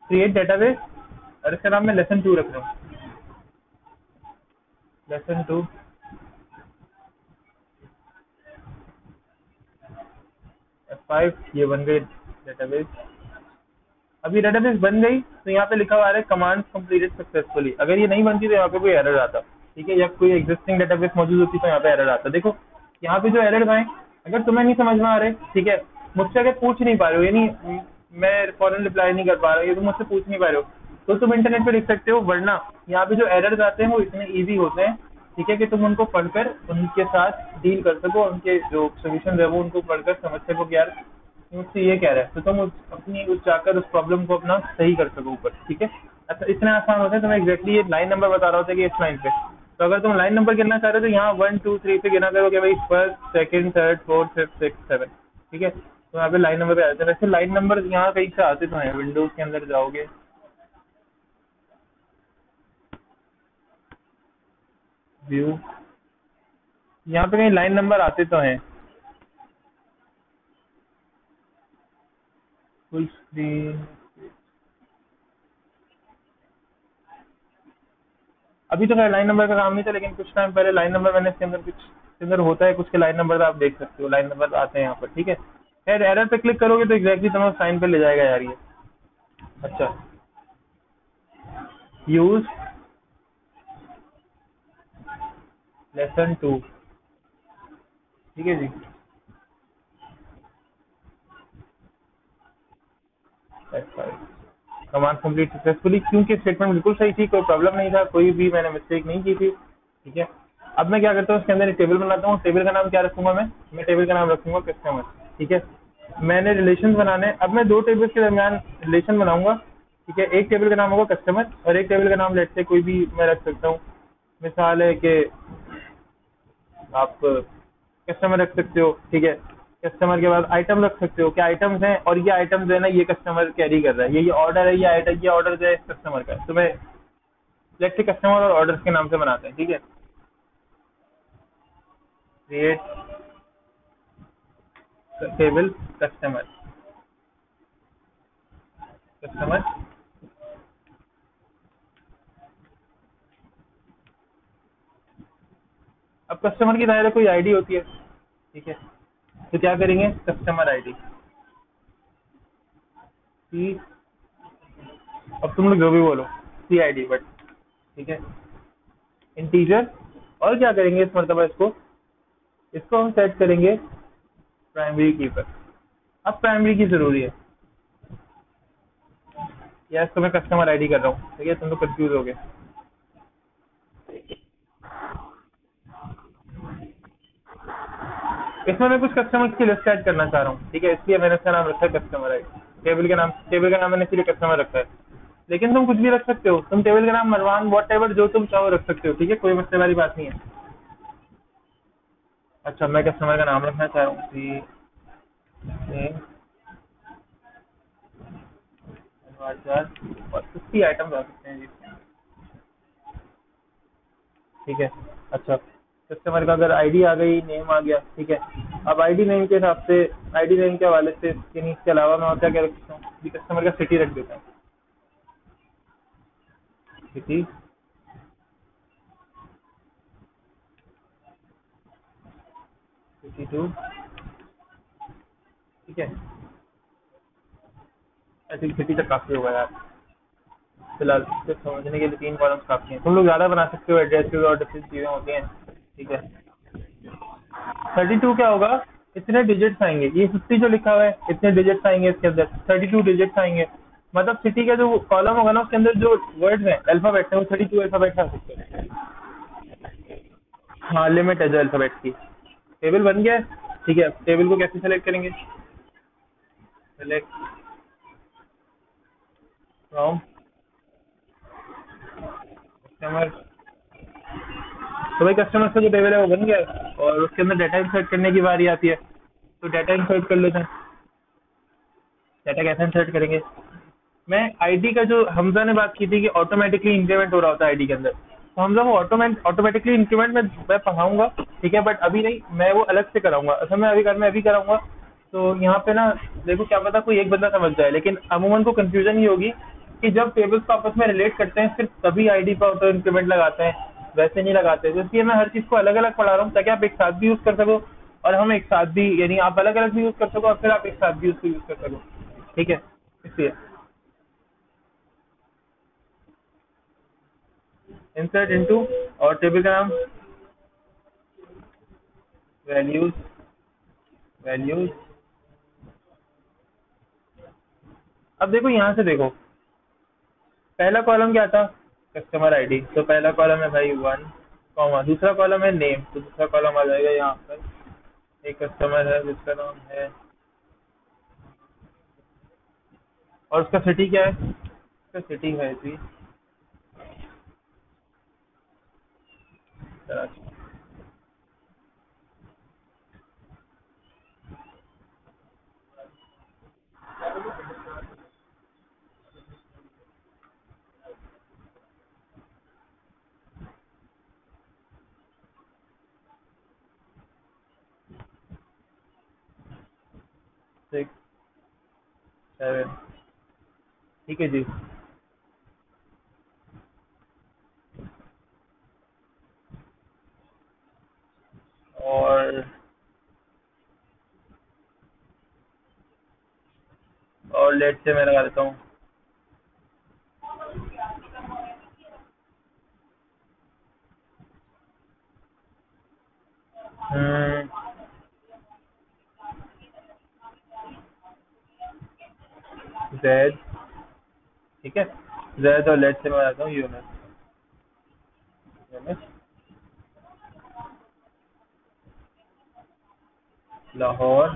क्रिएट डेटाबेस और इसका नाम मैं लेसन 2 रख रहा हूँ। लेसन 2 F5, ये बन गई डेटाबेस। अभी डेटाबेस बन गई तो यहाँ पे लिखा हुआ है कमांड कंप्लीटेड सक्सेसफुली। अगर ये नहीं बनती तो यहाँ पे कोई एरर आता। ठीक है, या कोई एग्जिस्टिंग डेटाबेस मौजूद होती तो यहाँ पे एरर आता। देखो यहाँ पे जो एरर आए, अगर तुम्हें नहीं समझ में आ रहे, ठीक है, मुझसे अगर पूछ नहीं पा रहे हो, यानी मैं फॉरन रिप्लाई नहीं कर पा रहा हूँ, ये तुम मुझसे पूछ नहीं पा रहे हो, तो तुम इंटरनेट पे लिख सकते हो। वरना यहाँ पे जो एरर्स आते हैं वो इतने ईजी होते हैं, ठीक है, कि तुम उनको पढ़कर उनके साथ डील कर सको, उनके जो सोल्यूशन है वो उनको पढ़कर समझ सको कि यार मुझसे ये कह रहा है, तो तुम अपनी उस जाकर उस प्रॉब्लम को अपना सही कर सको ऊपर। ठीक है, अच्छा इतना आसान होता है। तो मैं एग्जैक्टली ये लाइन नंबर बता रहा होता है कि इस लाइन पे, तो अगर तुम लाइन नंबर गिनना चाह रहे हो तो यहाँ 1 2 3 से गिना करोगे भाई, first second third fourth fifth six seven. ठीक है, तो यहाँ पे लाइन नंबर पे आते हैं। वैसे लाइन नंबर यहाँ कहीं से आते तो हैं, विंडोज के अंदर जाओगे, व्यू, यहाँ पे कहीं लाइन नंबर आते तो हैं। फुल स्क्रीन, अभी तो खैर लाइन नंबर का काम नहीं था, लेकिन कुछ टाइम पहले लाइन नंबर मैंने इसके अंदर कुछ इसके अंदर होता है कुछ के लाइन नंबर आप देख सकते हो, लाइन नंबर आते हैं यहाँ पर। ठीक है, खैर एरर पे क्लिक करोगे तो एग्जैक्टली तुम्हें साइन पे ले जाएगा यार ये। अच्छा, यूज लेसन 2। ठीक है जी, कमांड कंप्लीट सक्सेसफुली, क्योंकि स्टेटमेंट बिल्कुल सही थी, कोई प्रॉब्लम नहीं था, कोई भी मैंने मिस्टेक नहीं की थी। ठीक है, अब मैं क्या करता हूँ, इसके अंदर एक टेबल बनाता हूँ। टेबल का नाम क्या रखूंगा, मैं टेबल का नाम रखूंगा कस्टमर। ठीक है, मैंने रिलेशन बनाने, अब मैं दो टेबल्स के दरमियान रिलेशन बनाऊंगा। ठीक है, एक टेबल का नाम होगा कस्टमर और एक टेबल का नाम लेट से कोई भी मैं रख सकता हूँ। मिसाल है कि आप कस्टमर रख सकते हो। ठीक है, कस्टमर के बाद आइटम रख सकते हो, क्या आइटम्स हैं, और ये आइटम्स है ना, ये कस्टमर कैरी कर रहा है, ये ऑर्डर है, ये आइटम, ये ऑर्डर जो है कस्टमर का है। तो मैं लेट से कस्टमर और ऑर्डर्स के नाम से बनाते हैं। ठीक है, क्रिएट टेबल कस्टमर, कस्टमर अब कस्टमर की दायरे कोई आईडी होती है। ठीक है, तो क्या करेंगे, कस्टमर आईडी की, अब तुम लोग जो भी बोलो, सी आई डी बट। ठीक है, इंटीजर, और क्या करेंगे इस मरतबा इसको इसको हम सेट करेंगे प्राइमरी की पर। अब प्राइमरी की जरूरी है, या इसको मैं कस्टमर आईडी कर रहा हूँ। ठीक है, तुम लोग कंफ्यूज हो गए। इसमें मैं कुछ कस्टमर्स की लिस्ट ऐड करना चाह रहा हूँ। ठीक है, इसलिए मैंने इसका नाम रखा है कस्टमर आईडी। टेबल का नाम मैंने इसलिए कस्टमर रखा है, लेकिन तुम कुछ भी रख सकते हो। तुम टेबल का नाम मरवान वॉट एवर जो तुम चाहो रख सकते हो। ठीक है, कोई मसले वाली बात नहीं है। अच्छा, मैं कस्टमर का नाम रखना चाह रहा हूँ, और 50 आइटम आ सकते हैं जी। ठीक है, अच्छा, कस्टमर का अगर आईडी आ गई, नेम आ गया। ठीक है, अब आईडी नेम के हिसाब से, आईडी नेम के हवाले से इसके अलावा मैं और क्या क्या रख सकता हूँ, कस्टमर का सिटी रख देता हूँ, सिटी, 52। ठीक है, आई थिंक सिटी तक काफी होगा यार, फिलहाल सिर्फ समझने के लिए 3 कॉलम्स काफी हैं। तुम लोग ज्यादा बना सकते हो, एड्रेस और डिफरेंट चीजें होती हैं। ठीक है, 32 क्या होगा, इतने डिजिट्स आएंगे, ये 50 जो लिखा हुआ है इतने डिजिट्स आएंगे इसके अंदर, 32 डिजिट्स आएंगे। मतलब सिटी का जो कॉलम होगा ना उसके अंदर जो वर्ड्स हैं अल्फाबेट्स हैं वो 32 अल्फाबेट्स आ सकते हैं। हाँ लिमिट है जो अल्फाबेट्स की। टेबल बन गया है। ठीक है, टेबल को कैसे सेलेक्ट करेंगे, सेलेक्ट फ्रॉम कस्टमर। तो भाई कस्टमर का जो टेबल है वो बन गया है और उसके अंदर डाटा इंसर्ट करने की बारी आती है। तो डाटा इंसर्ट कर लेते हैं। डाटा कैसे इंसर्ट करेंगे, मैं आईडी का जो हमजा ने बात की थी कि ऑटोमेटिकली इंक्रीमेंट हो रहा होता है आईडी के अंदर, तो हमजा वो ऑटोमेटिकली इंक्रीमेंट में मैं पढ़ाऊंगा। ठीक है, बट अभी नहीं, मैं वो अलग से कराऊंगा। असल में अभी मैं अभी कराऊंगा। तो यहाँ पे ना देखो क्या पता कोई एक बंदा समझ जाए, लेकिन अमूमन को कंफ्यूजन ही होगी कि जब टेबल्स को आपस में रिलेट करते हैं सिर्फ तभी आईडी पर ऑटो इंक्रीमेंट लगाते हैं, वैसे नहीं लगाते। तो इसलिए मैं हर चीज़ को अलग अलग पढ़ा रहा हूँ ताकि आप एक साथ भी यूज़ कर सको और हम एक साथ भी, यानी आप अलग अलग भी यूज़ कर सको और फिर आप एक साथ भी उसको यूज़ कर सको। ठीक है, इसलिए इंसर्ट इनटू, और टेबल का नाम वैल्यूज, वैल्यूज। अब देखो यहाँ से देखो, पहला कॉलम क्या था, कस्टमर आईडी, तो पहला कॉलम है भाई 1 कॉमा, दूसरा कॉलम है नेम, तो दूसरा कॉलम आ जाएगा यहाँ पर। एक कस्टमर है जिसका नाम है, और उसका सिटी क्या है, उसका सिटी है जी कराची। 6 7। ठीक है जी। और लेट से मैं लगा देता हूँ जेड। ठीक है, जेड और लेट से मैं लगाता हूँ unit, unit Lahore,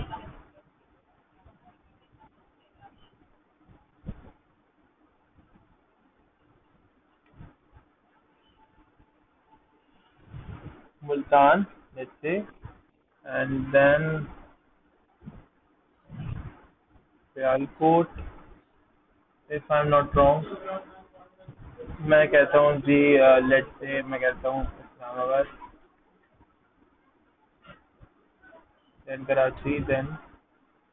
Multan, let's say, and then Sialkot, if I am not wrong. मैं कहता हूँ जी, लेट से मैं कहता हूँ Islamabad, then Karachi, then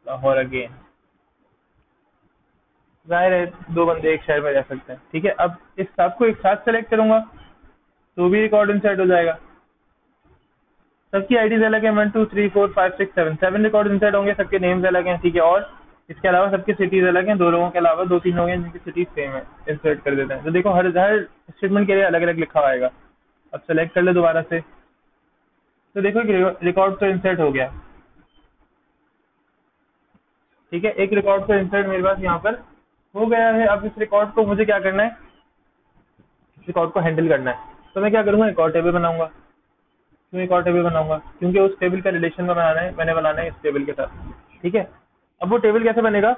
Lahore again. जाहिर है दो बंदे एक शहर में रह सकते हैं। ठीक है, अब इस सबको एक साथ सेलेक्ट करूंगा तो भी रिकॉर्ड इंसर्ट हो जाएगा। सबकी आईडीज अलग है, 1 2 3 4 5 6 7, 7 रिकॉर्ड इंसर्ट होंगे, सबके नेम्स अलग हैं। ठीक है, और इसके अलावा सबकी सिटीज अलग हैं, दो लोगों के अलावा दो तीन लोग हैं जिनकी सिटीज सेम है, इंसर्ट कर देते हैं। तो देखो हर हर स्टेटमेंट के लिए अलग अलग लिखा हुआ आएगा। अब सेलेक्ट कर ले दोबारा से, तो देखो रिकॉर्ड तो इंसर्ट हो गया। ठीक है, एक रिकॉर्ड तो इंसर्ट मेरे पास यहाँ पर हो गया है। अब इस रिकॉर्ड को मुझे क्या करना है, इस रिकॉर्ड को हैंडल करना है। तो मैं क्या करूँगा, एक और टेबल बनाऊंगा। क्यों एक और टेबल बनाऊंगा, क्योंकि उस टेबल का रिलेशन में बनाना है, मैंने बनाना है इस टेबल के साथ। ठीक है, अब वो टेबल कैसे बनेगा,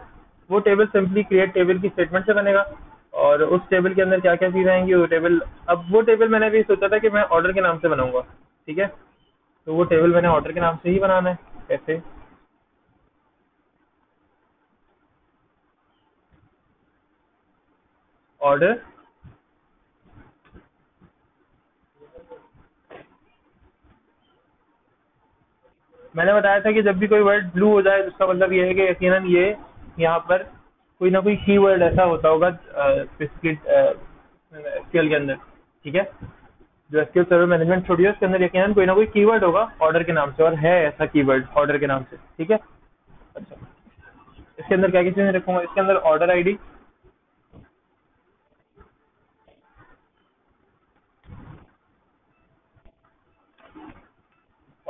वो टेबल सिंपली क्रिएट टेबल की स्टेटमेंट से बनेगा। और उस टेबल के अंदर क्या क्या चीज़ आएंगी वो टेबल, अब वो टेबल मैंने भी सोचा था कि मैं ऑर्डर के नाम से बनाऊंगा। ठीक है, तो वो टेबल मैंने ऑर्डर के नाम से ही बनाना है। कैसे, ऑर्डर, मैंने बताया था कि जब भी कोई वर्ड ब्लू हो जाए तो उसका मतलब ये है कि यकीनन ये यहाँ पर कोई ना कोई कीवर्ड ऐसा होता होगा एसक्यूएल के अंदर। ठीक है, जो एसक्यूएल सर्वर मैनेजमेंट स्टूडियो उसके अंदर यकीनन कोई ना कोई कीवर्ड होगा ऑर्डर के नाम से, और है ऐसा कीवर्ड ऑर्डर के नाम से। ठीक है, अच्छा, इसके अंदर क्या क्या चीजें रखूंगा, इसके अंदर order ID,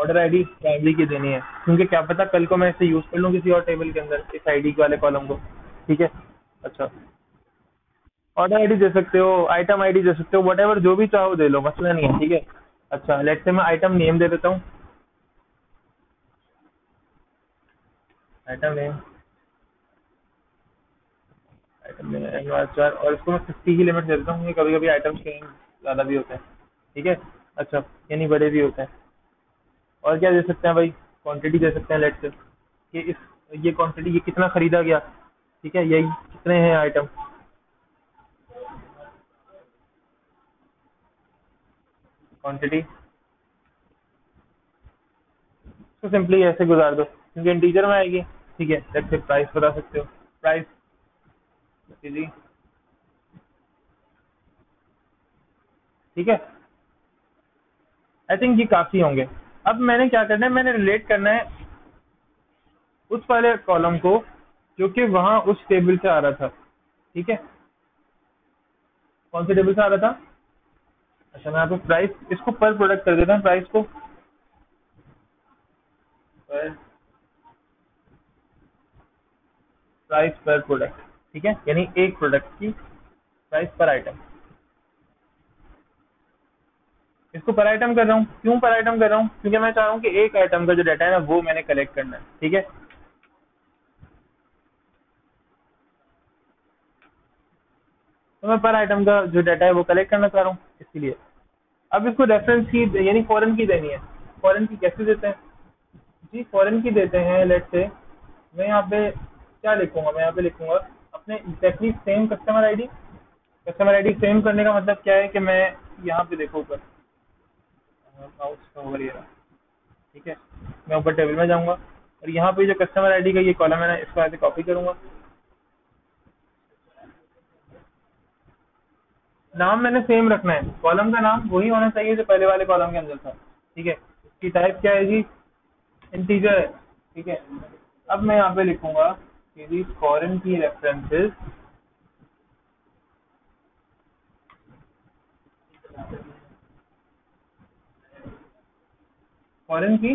order ID primary की देनी है, क्योंकि क्या पता कल को मैं इसे यूज कर लूँ किसी और टेबल के अंदर इस आईडी वाले कॉलम को। ठीक है। अच्छा, ऑर्डर आईडी दे सकते हो, आइटम आईडी दे सकते हो, वट जो भी चाहो दे लो, मसला नहीं है। ठीक है। अच्छा, लेट से मैं आइटम नेम दे देता हूँ। आइटम नेम, आइटम नेम चार, और इसको मैं 50 की लिमिट दे देता हूँ, कभी कभी आइटम चेंज ज़्यादा भी होते हैं। ठीक है। अच्छा, यानी बड़े भी होते हैं। और क्या दे सकते हैं भाई, क्वांटिटी दे सकते हैं, लेट से कि इस ये क्वांटिटी, ये कितना खरीदा गया। ठीक है, यही कितने हैं आइटम। क्वांटिटी तो सिंपली ऐसे गुजार दो क्योंकि इंटीजर में आएगी। ठीक है, लेट से प्राइस बता सकते हो, प्राइस जी। ठीक है, आई थिंक ये काफ़ी होंगे। अब मैंने क्या करना है, मैंने रिलेट करना है उस वाले कॉलम को जो कि वहाँ उस टेबल से आ रहा था। ठीक है, कौन से टेबल से आ रहा था। अच्छा, मैं यहाँ पे प्राइस इसको पर प्रोडक्ट कर देता हूँ, प्राइस को पर, प्राइस पर प्रोडक्ट। ठीक है, यानी एक प्रोडक्ट की प्राइस पर आइटम। इसको पर आइटम कर रहा हूँ, क्यों पर आइटम कर रहा हूँ, क्योंकि मैं चाह रहा हूँ कि एक आइटम का जो डाटा है ना वो मैंने कलेक्ट करना है। ठीक है, तो मैं पर आइटम का जो डाटा है वो कलेक्ट करना चाह रहा हूँ, इसीलिए अब इसको रेफरेंस की यानी फॉरेन की देनी है। फॉरेन की कैसे देते हैं जी, फॉरेन की देते हैं। लेट से मैं यहाँ पे क्या लिखूंगा, मैं यहाँ पे लिखूंगा अपने exactly same customer ID. Customer ID same करने का मतलब क्या है कि मैं यहाँ पे देखो ऊपर माउस का ओवर ये रहा। ठीक है, मैं ऊपर टेबल में जाऊंगा और यहाँ पे जो कस्टमर आईडी का ये कॉलम है ना, इसको ऐसे कॉपी करूंगा। नाम मैंने सेम रखना है, कॉलम का नाम वही होना चाहिए जो पहले वाले कॉलम के अंदर था। ठीक है, इसकी टाइप क्या है जी, इंटीजर है। ठीक है, अब मैं यहाँ पे लिखूंगा कि जी फॉरेन की रेफरेंसेस, फॉरेन की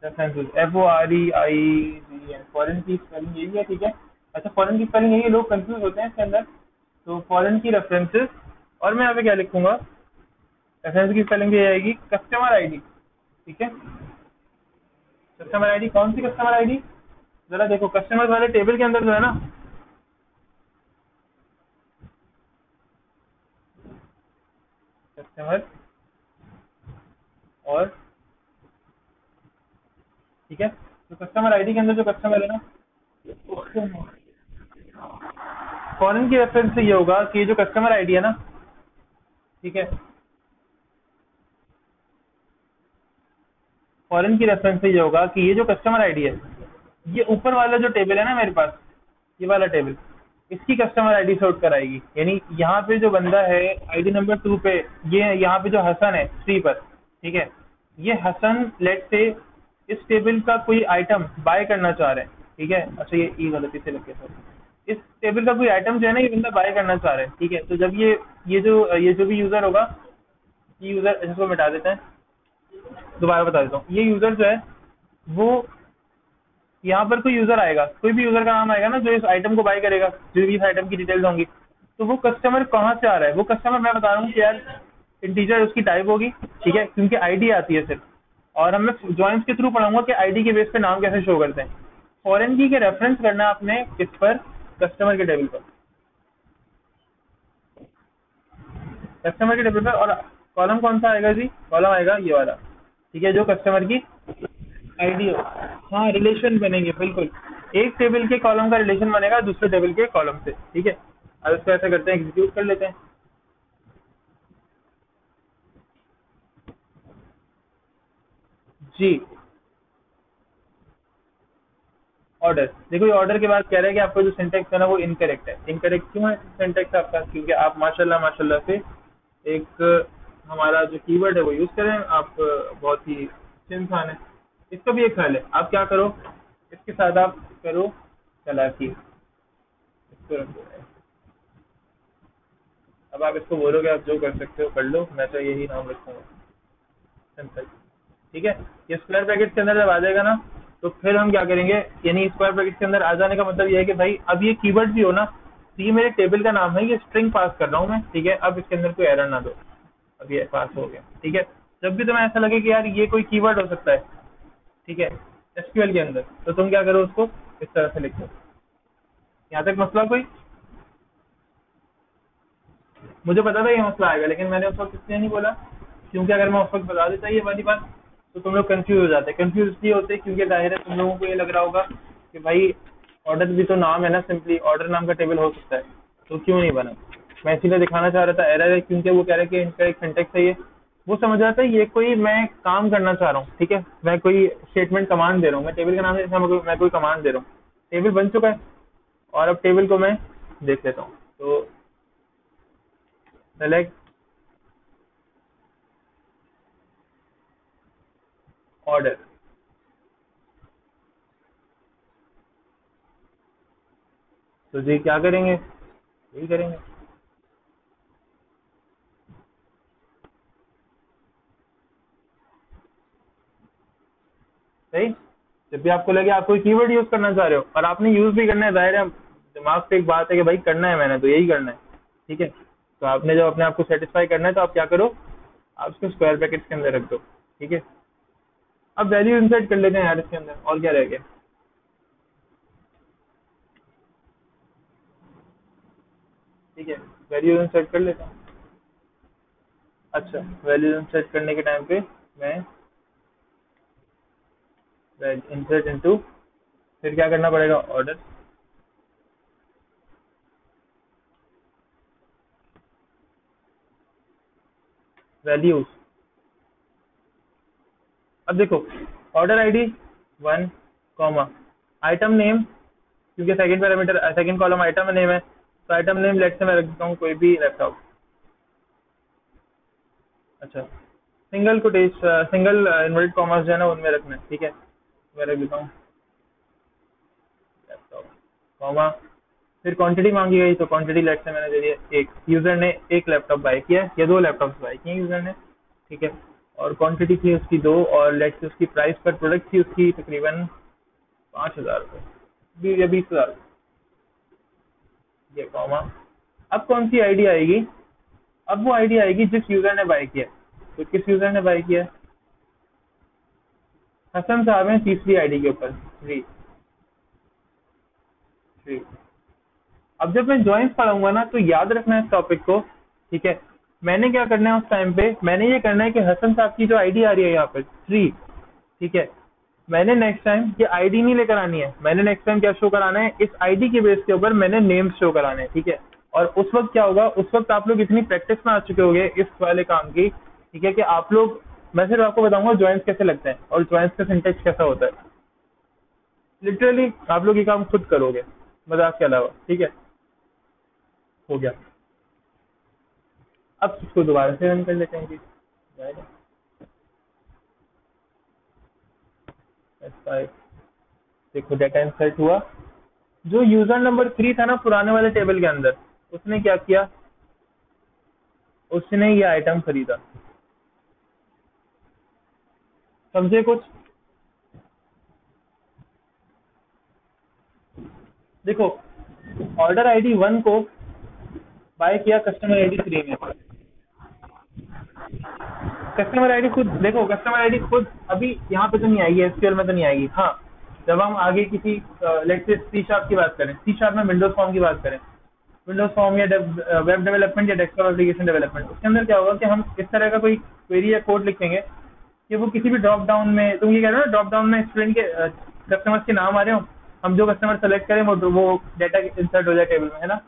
रेफरेंसेस, FOREIGN, फॉरेन की स्पेलिंग यही है। ठीक है। अच्छा, फॉरेन की स्पेलिंग यही है, लोग कंफ्यूज होते हैं इसके अंदर। तो फॉरेन की रेफरेंसेस, और मैं यहाँ पे क्या लिखूंगा, रेफरेंस की स्पेलिंग ये आएगी कस्टमर आईडी। ठीक है, कस्टमर आईडी, कौन सी कस्टमर आईडी, जरा देखो कस्टमर वाले टेबल के अंदर जो है ना, कस्टमर और, ठीक है, तो कस्टमर आईडी के अंदर जो कस्टमर है ना, फॉरेन की रेफरेंस से ये होगा कि ये जो कस्टमर आईडी है ना, ठीक है, फॉरेन की रेफरेंस से ये होगा कि ये जो कस्टमर आईडी है, ये ऊपर वाला जो टेबल है ना मेरे पास, ये वाला टेबल, इसकी कस्टमर आईडी से उठ कर आएगी। यानी यहाँ पे जो बंदा है आईडी नंबर 2 पे, ये यहाँ पे जो हसन है 3 पर, ठीक है, ये हसन लेट से इस टेबल का कोई आइटम बाय करना चाह रहे हैं। ठीक है, अच्छा ये ई गलती से लग गया सर, इस टेबल का कोई आइटम जो है ना ये बंदा बाय करना चाह रहे हैं। ठीक है, तो जब ये जो भी यूजर होगा, ये यूजर, इसको मिटा देते हैं, दोबारा बता देता हूँ, ये यूजर जो है वो, यहाँ पर कोई यूजर आएगा, कोई भी यूजर का नाम आएगा ना जो इस आइटम को बाय करेगा, जो भी इस आइटम की डिटेल्स होंगी, तो वो कस्टमर कहाँ से आ रहा है, वो कस्टमर मैं बता रहा हूँ कि यार इंटीजर उसकी टाइप होगी। ठीक है, क्योंकि आईडी आती है सिर्फ, और हमें जॉइंस के थ्रू पढ़ाऊंगा कि आईडी के बेस पे नाम कैसे शो करते हैं। फॉरेन की के रेफरेंस करना है आपने किस पर, कस्टमर के टेबल पर, कस्टमर के टेबल पर। और कॉलम कौन सा आएगा जी, कॉलम आएगा ये वाला। ठीक है, जो कस्टमर की आईडी हो, हाँ रिलेशन बनेंगे बिल्कुल, एक टेबल के कॉलम का रिलेशन बनेगा दूसरे टेबल के कॉलम से। ठीक है, अब इसको ऐसा करते हैं, एग्जीक्यूट कर लेते हैं। जी, ऑर्डर देखो, ये ऑर्डर के बाद कह रहे हैं कि आपका जो सिंटेक्स है ना वो इनकरेक्ट है। इनकरेक्ट क्यों है सिंटेक्स आपका, क्योंकि आप माशाल्लाह माशाल्लाह से एक हमारा जो कीवर्ड है वो यूज करें, आप बहुत ही अच्छे इंसान है। इसका भी एक हल है, आप क्या करो, इसके साथ आप करो चालाकी, इसको रख दो। अब आप इसको बोलोगे आप जो कर सकते हो कर लो, मैं तो यही नाम रखूंगा, सिंपल। ठीक है। ये स्क्वायर ब्रैकेट के अंदर जब आ जाएगा ना, तो फिर हम क्या करेंगे, यानी स्क्वायर ब्रैकेट के अंदर आ जाने का मतलब ये है कि भाई अब ये कीवर्ड भी हो ना, तो ये मेरे टेबल का नाम है, ये स्ट्रिंग पास कर रहा हूँ मैं, ठीक है। अब इसके अंदर कोई एरर ना दो, अब ये पास हो गया, ठीक है। जब भी तुम्हें ऐसा लगे कि यार ये कोई कीवर्ड हो सकता है, ठीक है, एसक्यूएल के अंदर, तो तुम क्या करो, उसको इस तरह से लिखो। यहाँ तक मसला कोई? मुझे पता था ये मसला आएगा, लेकिन मैंने उस वक्त इसलिए नहीं बोला, क्योंकि अगर मैं उस वक्त बता देता ये वाली बात, तो तुम लोग कंफ्यूज हो जाते। कंफ्यूज इसलिए होते क्योंकि जाहिर है तुम लोगों को ये लग रहा होगा कि भाई ऑर्डर भी तो नाम है ना, सिंपली ऑर्डर नाम का टेबल हो सकता है, तो क्यों नहीं बना। मैं इसीलिए दिखाना चाह रहा था एरर है, क्योंकि वो कह रहे हैं कि इनका एक सिंटेक्स है, ये वो समझ रहा था ये कोई मैं काम करना चाह रहा हूँ, ठीक है, मैं कोई स्टेटमेंट कमांड दे रहा हूँ, मैं टेबल का नाम मैं कोई कमांड दे रहा हूँ। टेबल बन चुका है, और अब टेबल को मैं देख लेता हूँ। तो सेलेक्ट ऑर्डर, तो जी क्या करेंगे, यही करेंगे। सही। जब भी आपको लगे आप कोई कीवर्ड यूज करना चाह रहे हो और आपने यूज भी करना है, जाहिर है दिमाग पे एक बात है कि भाई करना है मैंने, तो यही करना है, ठीक है। तो आपने जब अपने आप को सेटिस्फाई करना है, तो आप क्या करो, आप उसको स्क्वायर ब्रैकेट्स के अंदर रख दो, ठीक है। अब वैल्यू इंसर्ट कर लेते हैं यार इसके अंदर, और क्या रह गया, ठीक है, वैल्यू इंसर्ट कर लेता हूँ। अच्छा, वैल्यू इंसर्ट करने के टाइम पे मैं इंसर्ट इनटू, फिर क्या करना पड़ेगा, ऑर्डर वैल्यूज। अब देखो, order ID 1, comma, item name, क्योंकि second parameter second column item name है, तो आइटम नेम लेट से मैं रख देता हूँ कोई भी लैपटॉप। अच्छा, सिंगल इन्वर्टेड कॉमर्स जो है ना उनमें रखना है, ठीक है। मैं रख देता हूँ लैपटॉप, कॉमा, फिर क्वांटिटी मांगी गई, तो क्वांटिटी लेट से मैंने दे दिया एक। यूजर ने एक लैपटॉप बाय किया या 2 लैपटॉप बाय किए यूजर ने, ठीक है। और क्वांटिटी थी उसकी 2, और लेट से उसकी प्राइस पर प्रोडक्ट थी उसकी तकरीबन 5,000 या 20,000, ये कॉमा। अब कौन सी आईडी आएगी, अब वो आईडी आएगी जिस यूजर ने बाय किया। तो किस यूजर ने बाय किया, हसन साहब हैं तीसरी आईडी के ऊपर, थ्री थ्री। अब जब मैं ज्वाइंस पढ़ाऊंगा ना, तो याद रखना है इस टॉपिक को, ठीक है। मैंने क्या करना है उस टाइम पे, मैंने ये करना है कि हसन साहब की जो आईडी आ रही है यहाँ पर 3, ठीक है, मैंने नेक्स्ट टाइम ये आईडी नहीं लेकर आनी है, मैंने नेक्स्ट टाइम क्या शो कराना है, इस आईडी के बेस के ऊपर मैंने नेम शो कराने हैं, ठीक है। और उस वक्त क्या होगा, उस वक्त आप लोग इतनी प्रैक्टिस में आ चुके होंगे इस वाले काम की, ठीक है, कि आप लोग, मैं सिर्फ आपको बताऊंगा ज्वाइंस कैसे लगते हैं और ज्वाइंस का सिंटेक्स कैसा होता है। लिटरली आप लोग ये काम खुद करोगे, मजाक के अलावा, ठीक है। हो गया। अब इसको दोबारा से रन कर लेते हैं जी, जाएगा S5। देखो डाटा इंसर्ट हुआ, जो यूजर नंबर 3 था ना पुराने वाले टेबल के अंदर, उसने क्या किया, उसने ये आइटम खरीदा। समझे कुछ? देखो, ऑर्डर आईडी 1 को बाय किया कस्टमर आईडी 3 में। कस्टमर आईडी खुद देखो, कस्टमर आईडी खुद अभी यहाँ पे तो नहीं आएगी, एसक्यूएल में तो नहीं आएगी। हाँ, जब हम आगे किसी लेट्स से सी शार्प की बात करें, सी शार्प में विंडोज फॉर्म की बात करें, विंडोज फॉर्म या वेब डेवलपमेंट या डेस्कटॉप एप्लीकेशन डेवलपमेंट, उसके अंदर क्या होगा कि हम इस तरह का कोई क्वेरी या कोड लिखेंगे कि वो किसी भी ड्रॉप डाउन में, तुम ये कह रहे हो ना ड्रॉप डाउन में स्टूडेंट के कस्टमर्स के नाम आ रहे हो, हम जो कस्टमर सेलेक्ट करें वो डाटा इंसर्ट हो जाए टेबल में, है ना।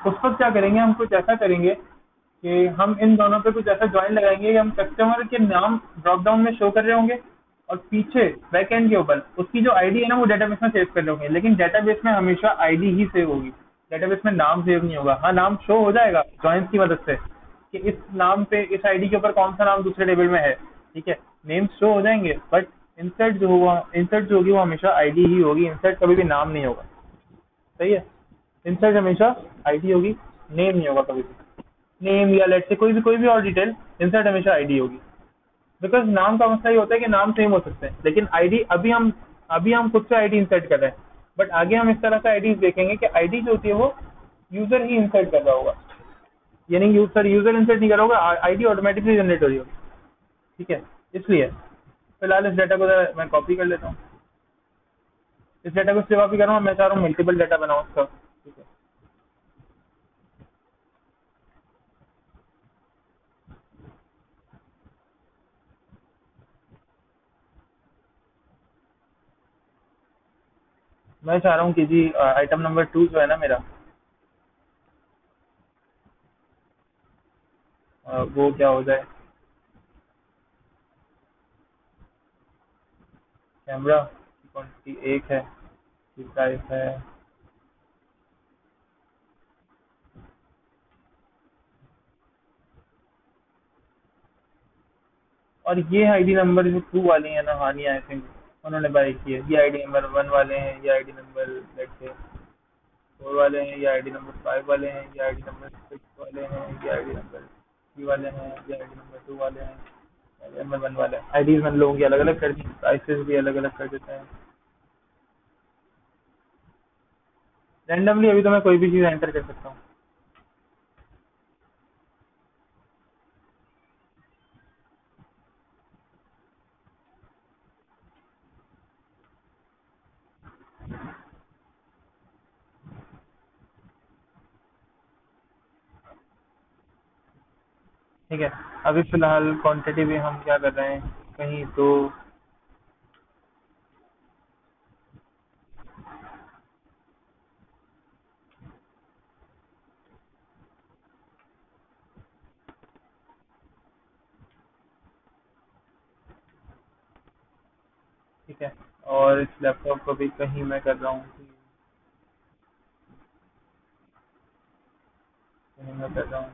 उस वक्त क्या करेंगे, हम कुछ ऐसा करेंगे कि हम इन दोनों पे कुछ ऐसा ज्वाइन लगाएंगे कि हम कस्टमर के नाम ड्रॉप डाउन में शो कर रहे होंगे, और पीछे बैक एंड के ऊपर उसकी जो आईडी है ना वो डेटाबेस में सेव कर रहे होंगे, लेकिन डेटाबेस में हमेशा आईडी ही सेव होगी, डेटाबेस में नाम सेव नहीं होगा। हाँ, नाम शो हो जाएगा ज्वाइंस की मदद से कि इस नाम पे, इस आईडी के ऊपर कौन सा नाम दूसरे टेबल में है, ठीक है, नेम शो हो जाएंगे, बट इंसर्ट जो होगी वो हमेशा आईडी ही होगी, इंसर्ट कभी भी नाम नहीं होगा। सही है, इंसर्ट हमेशा आईडी होगी, नेम नहीं होगा कभी भी। नेम या लेट से कोई भी और डिटेल, इंसर्ट हमेशा आईडी होगी। बिकॉज नाम का मसला ये होता है कि नाम सेम हो सकते हैं, लेकिन आईडी अभी हम खुद से आईडी इंसर्ट कर रहे हैं, बट आगे हम इस तरह से आईडी देखेंगे कि आईडी जो होती है वो यूजर ही इंसर्ट कर रहा होगा, यानी यूजर इंसर्ट नहीं कर रहा होगा, आईडी ऑटोमेटिकली जनरेट हो रही होगी। ठीक है, इसलिए फिलहाल इस डाटा को मैं कॉपी कर लेता हूँ, इस डाटा को इसलिए कॉपी कर रहा हूँ, मैं चाह रहा हूँ मल्टीपल डाटा बनाऊँ उसका। ठीक है, मैं चाह रहा हूँ कि जी आइटम नंबर 2 जो है ना मेरा, वो क्या हो जाए, कैमरा की क्वांटिटी 1 है, प्राइस है, और ये आईडी नंबर जो 2 वाली है ना, हानिया आई थिंक उन्होंने बाय की है, ये आईडी नंबर 1 वाले हैं, ये आईडी नंबर लेट से 4 वाले हैं, ये आईडी नंबर 5 वाले हैं, ये आईडी नंबर 6 वाले हैं, ये आईडी नंबर 3 वाले हैं, ये आईडी नंबर 2 वाले हैं, आईडी नंबर 1 वाले हैं। आईडीज मैंने लोगों की अलग अलग कर दी, प्राइसेस भी अलग अलग कर देते हैं रैंडमली। अभी तो मैं कोई भी चीज़ एंटर कर सकता हूँ। ठीक है, अभी फिलहाल क्वांटिटी भी हम क्या कर रहे हैं, कहीं तो ठीक है, और इस लैपटॉप को भी कहीं मैं कर रहा हूँ कहीं मैं कर रहा हूँ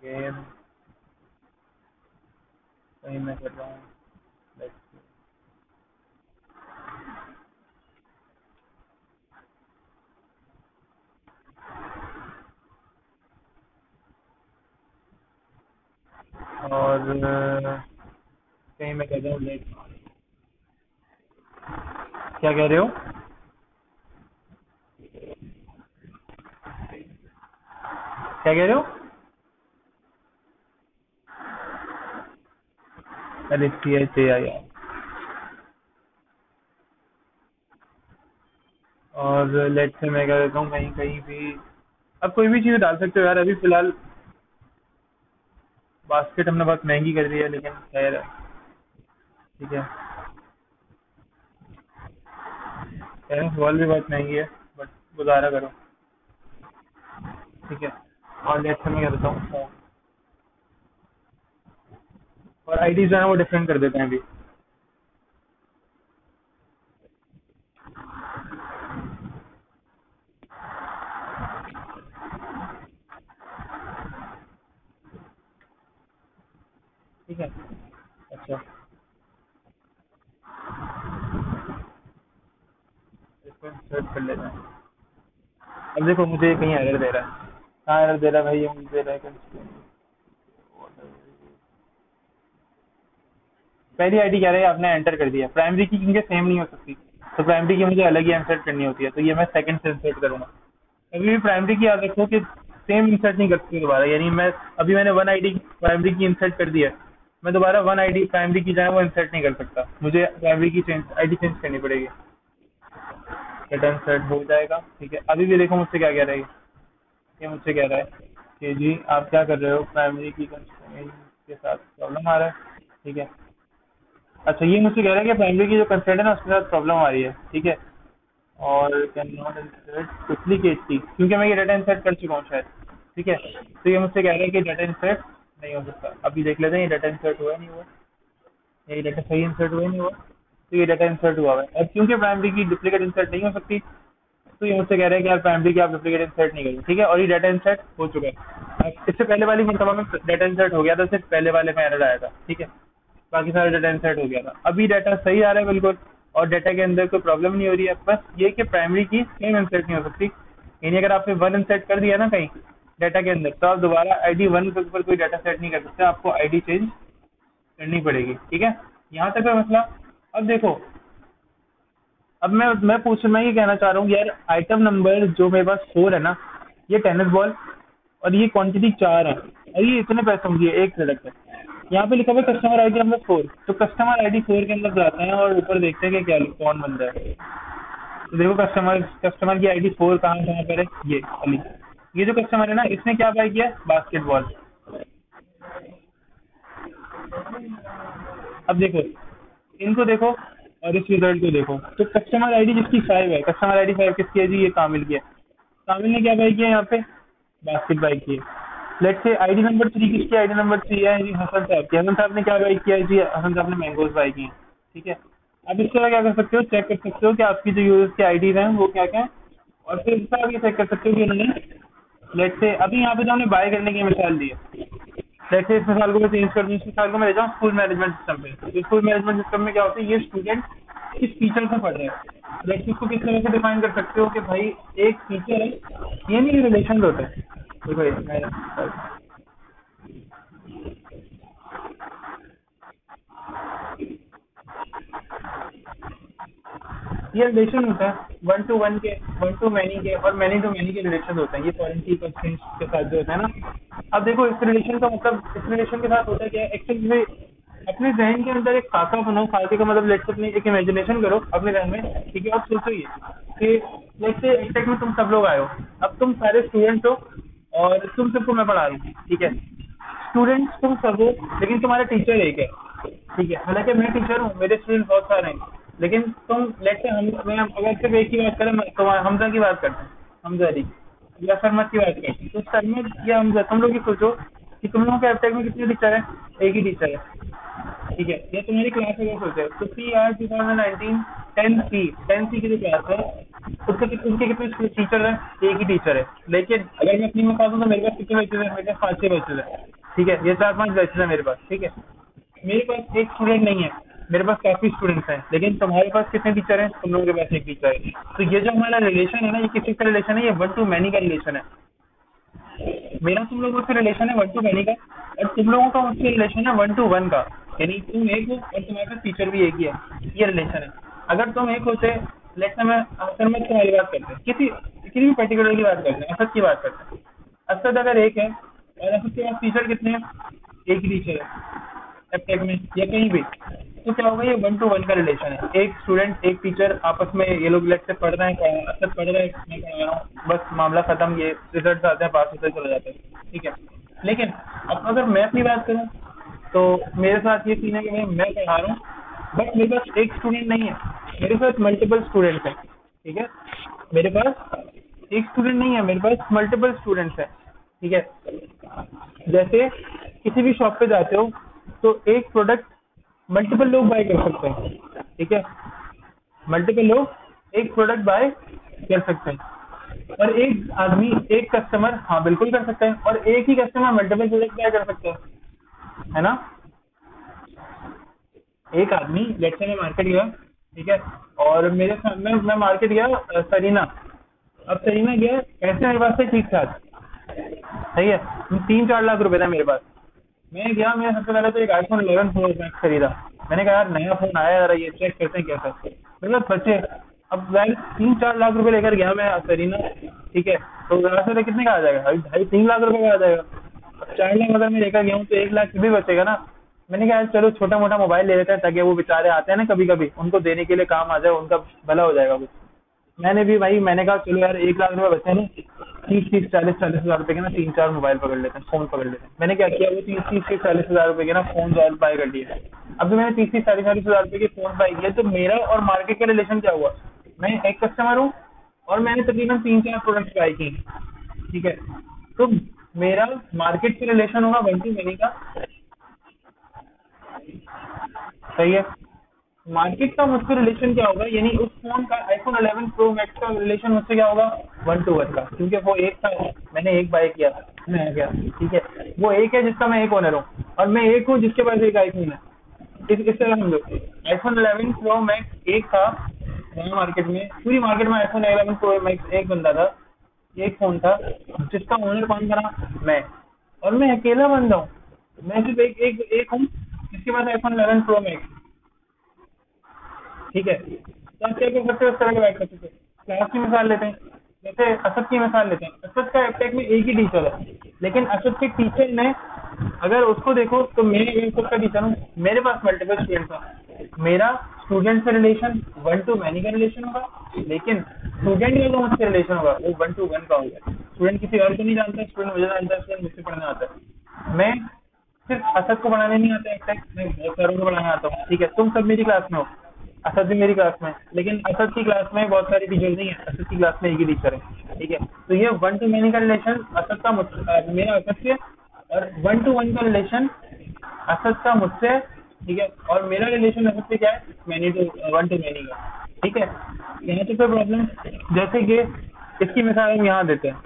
गेम, कहीं मैं कर रहा हूँ let's see, और कहीं मैं कर रहा हूँ लेट। क्या कह रहे हो? क्या कह रहे हो? अरे CHAI, और लेट से मैं कह देता हूँ कहीं कहीं भी, अब कोई भी चीज़ डाल सकते हो यार। अभी फिलहाल बास्केट हमने बहुत महंगी कर दी है, लेकिन खैर है। ठीक है, टेनिस बॉल भी बहुत महंगी है, बट गुजारा करो। ठीक है, और लेट से मैं कह देता हूँ फोन, और आईडी जो है ना वो डिफरेंट कर देते हैं अभी। ठीक है, अच्छा, इसको सर्च कर लेते हैं। अब देखो मुझे कहीं एरर दे रहा है, कहाँ एरर दे रहा है भाई, ये मुझे दे रहा है पहली आईडी कह रही है आपने एंटर कर दिया, प्राइमरी की क्योंकि सेम नहीं हो सकती, तो प्राइमरी की मुझे अलग ही इंसर्ट करनी होती है, तो ये मैं सेकंड से इंसर्ट करूंगा। अभी भी प्राइमरी की याद रखो कि सेम इंसर्ट नहीं कर सकती दोबारा, यानी मैंने 1 आईडी प्राइमरी की इंसर्ट कर दी है, मैं दोबारा 1 आईडी प्राइमरी की जाए वो इंसर्ट नहीं कर सकता, मुझे प्राइमरी की आईडी चेंज करनी पड़ेगी। डेटा इंसर्ट हो जाएगा। ठीक है, अभी भी देखो मुझसे क्या कह रहा है, ये मुझसे कह रहा है कि जी आप क्या कर रहे हो, प्राइमरी की कंस्ट्रेंट के साथ प्रॉब्लम आ रहा है। ठीक है, अच्छा ये मुझसे कह रहा है कि प्राइमरी की जो कंस्ट्रेंट है ना उसके साथ प्रॉब्लम आ रही है। ठीक है, और कैन नॉट इंसर्ट डुप्लीकेट की, क्योंकि मैं ये डाटा इंसर्ट कर चुका हूँ शायद। ठीक है, तो ये मुझसे कह रहा है कि डाटा इंसर्ट नहीं हो सकता। अभी देख लेते हैं ये डाटा इंसर्ट हुआ नहीं हुआ, ये डाटा सही इंसर्ट हुआ नहीं हुआ, तो ये डाटा इंसर्ट हुआ है। अब क्योंकि प्राइमरी की डुप्लीकेट इंसर्ट नहीं हो सकती, तो ये मुझसे कह रहे हैं कि यार प्राइमरी की आप डुप्लीकेट इंसर्ट नहीं करें। ठीक है, और ये डाटा इंसर्ट हो चुका है। इससे पहले वाली मरतबा में डाटा इंसर्ट हो गया था, सिर्फ पहले वाले में एरर आया था। ठीक है, बाकी सारा डाटा इंसर्ट हो गया था, अभी डाटा सही आ रहा है बिल्कुल, और डाटा के अंदर कोई प्रॉब्लम नहीं हो रही है। बस ये कि प्राइमरी की सेम इंसर्ट नहीं हो सकती, यानी अगर आपने 1 इंसर्ट कर दिया ना कहीं, डाटा के अंदर, तो आप दोबारा आईडी 1 के ऊपर कोई डाटा सेट नहीं कर सकते, आपको आईडी चेंज करनी पड़ेगी। ठीक है, यहाँ तक है मसला। अब देखो, अब मैं ये कहना चाह रहा हूँ यार, आइटम नंबर जो मेरे पास 4 है ना, ये टेनिस बॉल और ये क्वांटिटी 4 है और ये इतने पैसों की है, एक प्रोडक्ट है। यहाँ पे लिखा हुआ है कस्टमर आईडी नंबर 4, तो कस्टमर आईडी 4 के अंदर जाते हैं और ऊपर देखते हैं कि क्या कौन बंदा है। तो देखो कस्टमर की आईडी 4 कहाँ पर है, ये अली, ये जो कस्टमर है ना, इसने क्या बाय किया, बास्केटबॉल। अब देखो, इनको देखो और इस रिजल्ट को देखो, तो कस्टमर आईडी जिसकी 5 है, कस्टमर आईडी 5 किसकी है जी, ये कामिल की है। कामिल ने क्या बाय किया यहाँ पे, बास्केट बाय की है। लेट्स से आईडी नंबर 3 किसकी, आईडी नंबर 3 है जी हसन साहब की। हसन साहब ने क्या बाय किया है जी, हसन साहब ने मैंगोज बाय की है। ठीक है, अब इस तरह क्या कर सकते हो, चेक कर सकते हो कि आपकी जो यूजर्स की आईडीज हैं वो क्या क्या है, और फिर इस तरह ये चेक कर सकते हो कि उन्होंने, लेट्स से अभी यहाँ पे जो हमने बाय करने की मिसाल दी है, जैसे इस मिसाल को मैं चेंज कर दूँ, इस मिसाल को मैं ले जाऊँ स्कूल मैनेजमेंट सिस्टम पे। स्कूल मैनेजमेंट सिस्टम में क्या होता है, ये स्टूडेंट किस टीचर से पढ़ रहे हैं, जैसे इसको किस तरह से डिफाइन कर सकते हो कि भाई एक टीचर है, ये नहीं रिलेशन होता है। देखो ये रिलेशन होता है 1 to 1 के, 1 to many के और many to many के रिलेशन होते हैं, ये फॉरेन की कंस्ट्रेंट्स के साथ जो होता है ना। अब देखो, इस रिलेशन का मतलब, इस रिलेशन के साथ होता है क्या, एक्चुअली में अपने जहन के अंदर एक खाका बनाओ, खाके का मतलब लेट्स अपनी एक इमेजिनेशन करो अपने जहन में। ठीक है, और सोचो ये कि लेट्स से एक में तुम सब लोग आए हो, अब तुम सारे स्टूडेंट्स हो और तुम सबको मैं पढ़ा रहा हूँ। ठीक है, स्टूडेंट्स तुम सब हो लेकिन तुम्हारा टीचर एक है। ठीक है, हालांकि मैं टीचर हूँ, मेरे स्टूडेंट बहुत सारे हैं, लेकिन तुम लेट्स से हम, मैं अगर सिर्फ एक की बात करें, तो हमजा की बात करते हैं, हमजा अली या सरमत की बात करते हैं, तो सरमत या हमजा, तुम लोग ये सोचो कि तुम लोगों के एफटेक में कितने टीचर हैं, एक ही टीचर है। ठीक है, ये तुम्हारी क्लास अगर सोचे तो CR 2019 10C की जो क्लास है, उनके कितने टीचर हैं, एक ही टीचर है। लेकिन अगर मैं अपनी में पास हूँ तो मेरे पास कितने बैचेज है, मेरे पास 5-6 बैचेज है। ठीक है, ये 4-5 बैचेज है मेरे पास। ठीक है, मेरे पास एक स्टूडेंट नहीं है, मेरे पास काफी स्टूडेंट्स हैं, लेकिन तुम्हारे पास कितने टीचर हैं, तुम लोगों के पास एक टीचर है। तो ये जो हमारा रिलेशन है ना, ये किसी का रिलेशन है, ये 1 to many का रिलेशन है। मेरा तुम लोगों से रिलेशन है 1 to many का, और तुम लोगों का मुझसे रिलेशन है 1 to 1 का, यानी तुम एक हो और तुम्हारे पास टीचर भी एक ही है, ये रिलेशन है। अगर तुम एक होते, लेट्स से मैं असद तुम्हारी बात करते हैं, किसी भी पर्टिकुलर की बात करते हैं, असद की बात करते हैं। असद अगर एक है और असद के पास टीचर कितने हैं, एक ही टीचर है एफटेक में या कहीं भी, तो क्या होगा, ये 1 to 1 का रिलेशन है। एक स्टूडेंट एक टीचर आपस में, ये लोग लेट से पढ़ रहे हैं, असद पढ़ रहे हैं, मैं पढ़ा रहा हूँ, बस मामला खत्म, ये रिजल्ट आते हैं, पास होते चले जाते हैं। ठीक है, लेकिन अब अगर मैं अपनी बात करूँ तो मेरे साथ ये सीन है कि मैं पढ़ा रहा हूँ, बट मेरे पास एक स्टूडेंट नहीं है, मेरे पास मल्टीपल स्टूडेंट्स हैं। ठीक है, मेरे पास एक स्टूडेंट नहीं है, मेरे पास मल्टीपल स्टूडेंट्स हैं। ठीक है, जैसे किसी भी शॉप पे जाते हो तो एक प्रोडक्ट मल्टीपल लोग बाय कर सकते हैं। ठीक है, मल्टीपल लोग एक प्रोडक्ट बाय कर सकते हैं, और एक आदमी, एक कस्टमर, हाँ बिल्कुल कर सकता है, और एक ही कस्टमर मल्टीपल प्रोडक्ट बाय कर सकते हैं, है ना। एक आदमी, लेट्स से मैं मार्केट गया, ठीक है, और मेरे साथ मैं मार्केट गया, सरीना, अब सरीना गया, पैसे मेरे पास थे ठीक ठाक, सही है, 3-4 लाख रुपए था मेरे पास। मैं गया, मैं सबसे पहले तो एक iPhone 11 प्रो मैक्स खरीदा। मैंने कहा यार नया फोन आया, जरा ये चेक करते हैं कैसा, मेरे पास बचे। अब वैल 3-4 लाख रुपए लेकर गया मैं सरीना। ठीक है, तो जरा से कितने का आ जाएगा, 2.5-3 लाख रुपए का आ जाएगा। अब 4 लाख अगर मैं लेकर गया हूँ तो 1 लाख भी बचेगा ना। मैंने कहा यार चलो छोटा मोटा मोबाइल ले लेते हैं, ताकि वो बेचारे आते हैं ना कभी कभी, उनको देने के लिए काम आ जाए, उनका भला हो जाएगा कुछ। मैंने भी भाई, मैंने कहा चलो यार 1 लाख रुपए बचे ना, 30-40 हज़ार रुपए के ना 3-4 मोबाइल पकड़ लेते हैं, फोन पकड़ लेते हैं। मैंने क्या किया, वो 30-40 हज़ार रुपए के ना फोन और बाय कर लिए। अब जो मैंने 30-40 हज़ार रुपए के फोन बाय किए, तो मेरा और मार्केट का रिलेशन क्या हुआ, मैं एक कस्टमर हूँ और मैंने तकरीबन 3-4 प्रोडक्ट बाय किए। ठीक है, तो मेरा मार्केट से रिलेशन होगा 1 to many का, सही है। मार्केट का मुझसे रिलेशन क्या होगा, यानी उस फोन का iPhone 11 प्रो मैक्स का रिलेशन मुझसे क्या होगा, 1 to 1 का, क्योंकि वो एक था, मैंने एक बाय किया था, मैं क्या, ठीक है, वो एक है जिसका मैं एक ओनर हूँ, और मैं एक हूँ जिसके पास एक iPhone है। इस तरह समझो, iPhone 11 प्रो मैक्स एक था नया मार्केट में, पूरी मार्केट में iPhone 11 प्रो मैक्स एक बंदा था, एक फोन था जिसका ओनर कौन बना, मैं, और मैं अकेला बंदा हूँ, मैं सिर्फ एक एक एक हूँ जिसके पास iPhone 11 Pro Max। ठीक है, तो आप क्या कर सकते हो इस तरह के बैठ सकते थे। क्लास की मिसाल लेते हैं, जैसे असद की मिसाल लेते हैं, असद का एपटेक में एक ही टीचर है, लेकिन असद के टीचर ने, अगर उसको देखो तो मैं एक खुद का टीचर हूँ, मेरे पास मल्टीपल स्टूडेंट्स हैं, मेरा स्टूडेंट से रिलेशन वन टू मैनी का रिलेशन होगा, लेकिन स्टूडेंट का जो मुझसे रिलेशन होगा वो वन टू वन का होगा। स्टूडेंट किसी और को नहीं जानता, स्टूडेंट मुझे जानता है, स्टूडेंट मुझसे पढ़ने आता है। मैं सिर्फ असद को बनाने नहीं आता है, मैं बहुत सारों को बनाने आता हूँ। ठीक है, तुम सब मेरी क्लास में हो, असद भी मेरी क्लास में है, लेकिन असद की क्लास में बहुत सारे टीचर नहीं है, असद की क्लास में एक ही टीचर है। ठीक है, तो ये वन टू मैनी का रिलेशन असद का मेरा असद से, और वन टू वन का रिलेशन असद का मुझसे है। ठीक है, और मेरा रिलेशन असद से क्या है, many to one to many का। ठीक है, यहाँ तो कोई प्रॉब्लम, जैसे कि इसकी मिसाल हम यहाँ देते हैं।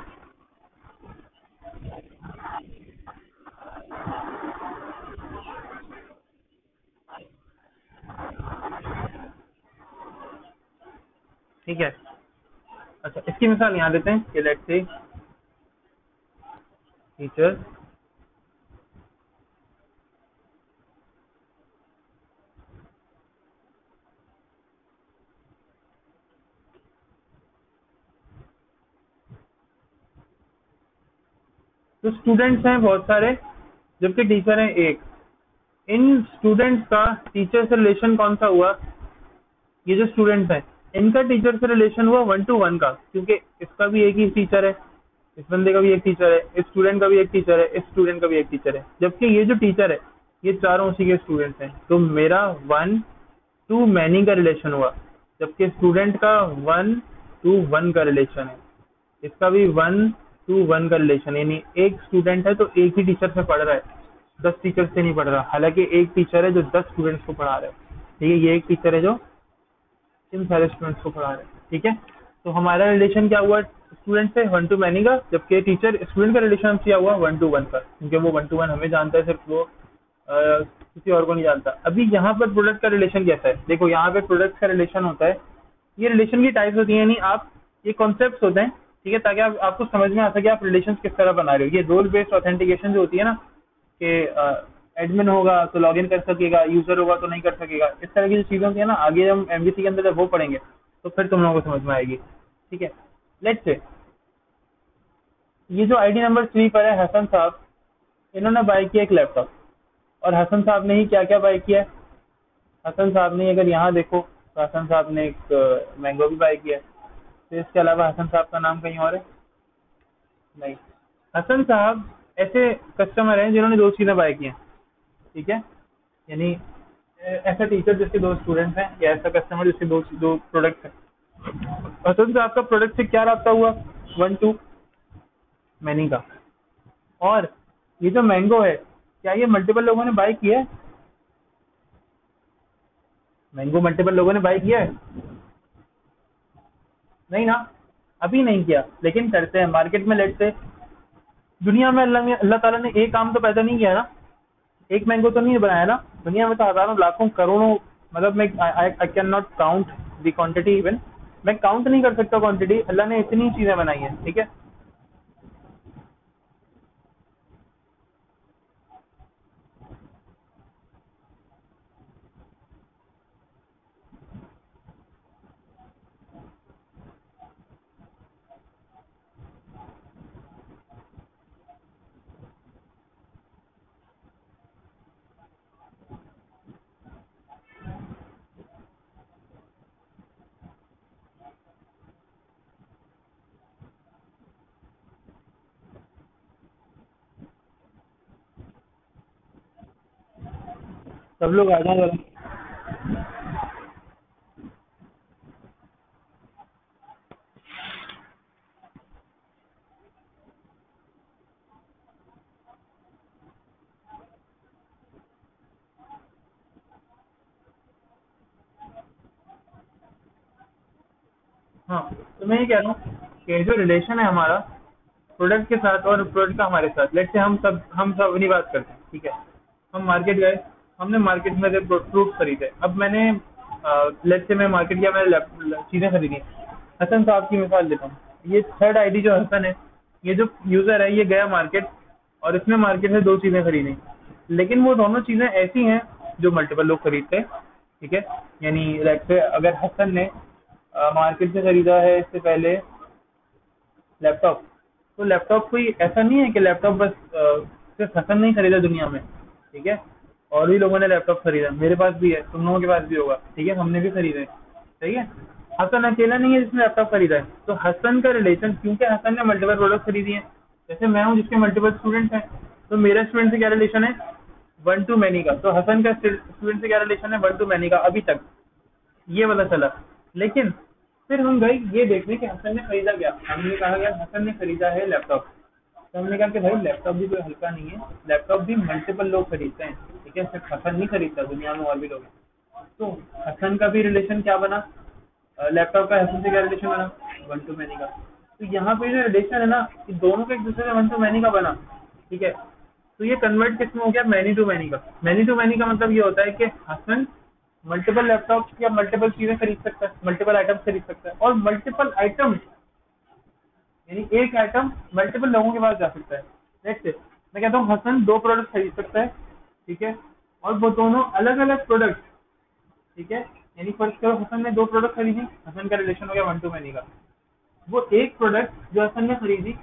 ठीक है, अच्छा इसकी मिसाल यहाँ देते हैं कि लेट्स से टीचर तो स्टूडेंट्स हैं बहुत सारे, जबकि टीचर हैं एक। इन स्टूडेंट्स का टीचर से रिलेशन कौन सा हुआ, ये जो स्टूडेंट्स हैं इनका टीचर से रिलेशन हुआ वन टू वन का, क्योंकि इसका भी एक ही टीचर है, इस बंदे का भी एक टीचर है, इस स्टूडेंट का भी एक टीचर है, इस स्टूडेंट का भी एक टीचर है, जबकि ये जो टीचर है ये चारों उसी के स्टूडेंट्स हैं। तो मेरा वन टू मैनी का रिलेशन हुआ, जबकि स्टूडेंट का वन टू वन का रिलेशन है, इसका भी वन टू वन का रिलेशन, यानी एक स्टूडेंट है तो एक ही टीचर से पढ़ रहा है, 10 टीचर से नहीं पढ़ रहा। हालांकि एक टीचर है जो 10 स्टूडेंट्स को पढ़ा रहा है। ठीक है, ये एक टीचर है जो इन सारे स्टूडेंट्स को पढ़ा रहे हैं। ठीक है, तो हमारा रिलेशन क्या हुआ स्टूडेंट से, वन टू मैनी का, जबकि टीचर स्टूडेंट का रिलेशन क्या हुआ वन टू वन का, क्योंकि वो वन टू वन हमें जानता है, सिर्फ वो किसी और को नहीं जानता। अभी यहाँ पर प्रोडक्ट का रिलेशन कैसा है, देखो यहाँ पे प्रोडक्ट का रिलेशन होता है, ये रिलेशन की टाइप्स होती है, यानी आप ये कॉन्सेप्ट होते हैं। ठीक है, ताकि आपको समझ में आ सके आप रिलेशन किस तरह बना रहे हो। ये रोल बेस्ड ऑथेंटिकेशन जो होती है ना, कि एडमिन होगा तो लॉगिन कर सकेगा, यूजर होगा तो नहीं कर सकेगा, इस तरह की जो चीजें होती है ना, आगे हम एमवीसी के अंदर जब वो पढ़ेंगे तो फिर तुम लोगों को समझ में आएगी। ठीक है, लेट्स से ये जो आईडी नंबर 3 पर है हसन साहब, इन्होंने बाय किया एक लैपटॉप, और हसन साहब ने ही क्या क्या बाय किया है, हसन साहब ने अगर यहाँ देखो तो हसन साहब ने एक मैंगो भी बाय किया है। तो इसके अलावा हसन साहब का नाम कहीं और है नहीं। हसन साहब ऐसे कस्टमर हैं जिन्होंने दो चीजें बाय की हैं। ठीक है, यानी ऐसा टीचर जिसके दो स्टूडेंट्स हैं, या ऐसा कस्टमर जिसके दो दो प्रोडक्ट हैं। हसन साहब का प्रोडक्ट से क्या रब्ता हुआ, वन टू मैनी का। और ये जो मैंगो है, क्या ये मल्टीपल लोगों ने बाय किया है, मैंगो मल्टीपल लोगों ने बाय किया है, नहीं ना, अभी नहीं किया, लेकिन करते हैं मार्केट में। लेट से दुनिया में अल्लाह ताला ने एक आम तो पैदा नहीं किया ना, एक मैंगो तो नहीं बनाया ना, दुनिया में तो हजारों लाखों करोड़ों, मतलब मैं I can not count the quantity, even मैं काउंट नहीं कर सकता क्वांटिटी, अल्लाह ने इतनी चीजें बनाई है। ठीक है, सब लोग आ जाओ जरा। हाँ, तो मैं ये कह रहा हूँ कि जो रिलेशन है हमारा प्रोडक्ट के साथ और प्रोडक्ट का हमारे साथ, लेट से हम सब अपनी बात करते हैं। ठीक है, हम मार्केट गए, हमने मार्केट में से फ्रूट खरीदे, अब लेट से मैं मार्केट गया, मैंने चीज़ें खरीदी। हसन साहब की मिसाल देता हूँ, ये थर्ड आईडी जो हसन है, ये जो यूजर है ये गया मार्केट और इसने मार्केट से दो चीजें खरीदी, लेकिन वो दोनों चीजें ऐसी हैं जो मल्टीपल लोग खरीदते हैं। ठीक है, यानी लेट्स से अगर हसन ने मार्केट से खरीदा है इससे पहले लैपटॉप, तो लैपटॉप कोई ऐसा नहीं है कि लैपटॉप बस सिर्फ हसन नहीं खरीदा दुनिया में। ठीक है, और भी लोगों ने लैपटॉप खरीदा, मेरे पास भी है, तुम लोगों के पास भी होगा। ठीक है, हमने भी खरीदे। सही है, हसन अकेला नहीं है जिसने लैपटॉप खरीदा है। तो हसन का रिलेशन, क्योंकि हसन ने मल्टीपल प्रोडक्ट खरीदी है, जैसे मैं हूँ जिसके मल्टीपल स्टूडेंट हैं, तो मेरा स्टूडेंट से क्या रिलेशन है, वन टू मैनी का। तो हसन का स्टूडेंट से क्या रिलेशन है, वन टू मैनी का, अभी तक ये पता चला। लेकिन फिर हम गए ये देखने कि हसन ने खरीदा क्या। हमने कहा गया हसन ने खरीदा है लैपटॉप, तो हमने कहा कि भाई लैपटॉप भी कोई हल्का नहीं है, लैपटॉप भी मल्टीपल लोग खरीदते हैं। ठीक है, सिर्फ हसन नहीं खरीदता, दुनिया में और भी लोग हैं। तो हसन का भी रिलेशन क्या बना, लैपटॉप का हसन से क्या रिलेशन बना, वन टू मैनी का। तो यहाँ पे जो रिलेशन है ना, कि दोनों का एक दूसरे से वन टू मैनी का बना। ठीक है, तो ये कन्वर्ट किसमें हो गया, मैनी टू मैनी का। मैनी टू मैनी का मतलब ये होता है कि हसन मल्टीपल लैपटॉप या मल्टीपल चीजें खरीद सकता है, मल्टीपल आइटम खरीद सकता है, और मल्टीपल आइटम यानी एक आइटम मल्टीपल लोगों के पास जा सकता है। नेक्स्ट, मैं कहता हूँ हसन दो प्रोडक्ट खरीद सकता है। ठीक है, और वो दोनों अलग अलग प्रोडक्ट। ठीक है, यानी फर्स्ट करो हसन ने दो प्रोडक्ट खरीदी, हसन का रिलेशन हो गया वन टू मैनी का। वो एक प्रोडक्ट जो हसन ने खरीदी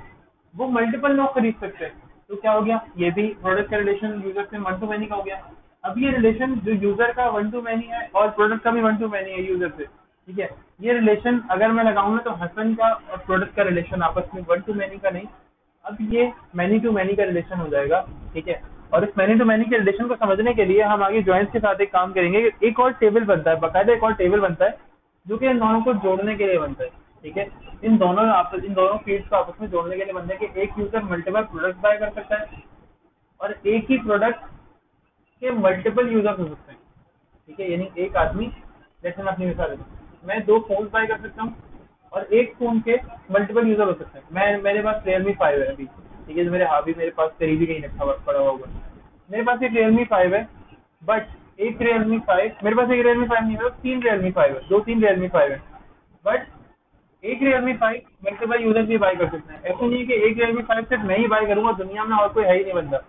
वो मल्टीपल लोग खरीद सकते हैं, तो क्या हो गया, ये भी प्रोडक्ट का रिलेशन यूजर से वन टू मैनी का हो गया। अब ये रिलेशन जो यूजर का वन टू मैनी है और प्रोडक्ट का भी वन टू मैनी है यूजर से। ठीक है, ये रिलेशन अगर मैं लगाऊंगा तो हसन का और प्रोडक्ट का रिलेशन आपस में वन टू मैनी का नहीं, अब ये मैनी टू मैनी का रिलेशन हो जाएगा। ठीक है, और इस मैनी टू मैनी के रिलेशन को समझने के लिए हम आगे जॉइंट्स के साथ एक काम करेंगे, एक और टेबल बनता है, बकायदा एक और टेबल बनता है जो कि इन दोनों को जोड़ने के लिए बनता है। ठीक है, इन दोनों फील्ड्स को आपस में जोड़ने के लिए बनता है कि एक यूजर मल्टीपल प्रोडक्ट बाय कर सकता है और एक ही प्रोडक्ट के मल्टीपल यूजर हो सकते हैं। ठीक है, यानी एक आदमी, जैसे मैं अपनी मिसाल देता हूँ, मैं दो फोन बाय कर सकता हूँ और एक फोन के मल्टीपल यूजर हो सकते हैं। मेरे पास रियलमी 5 है अभी। ठीक है, जो मेरे हावी मेरे पास करीबी कहीं रखा हुआ पड़ा हुआ होगा, मेरे पास एक रियलमी 5 है। बट एक रियलमी 5 मेरे पास एक रियलमी 5 नहीं है, तीन रियलमी 5 है, दो तीन रियलमी 5 है। बट एक रियलमी 5 मल्टीपल यूजर भी बाय कर सकते हैं। ऐसा नहीं है कि एक रियलमी 5 सिर्फ मैं ही बाय करूंगा, दुनिया में और कोई है ही नहीं बंदा।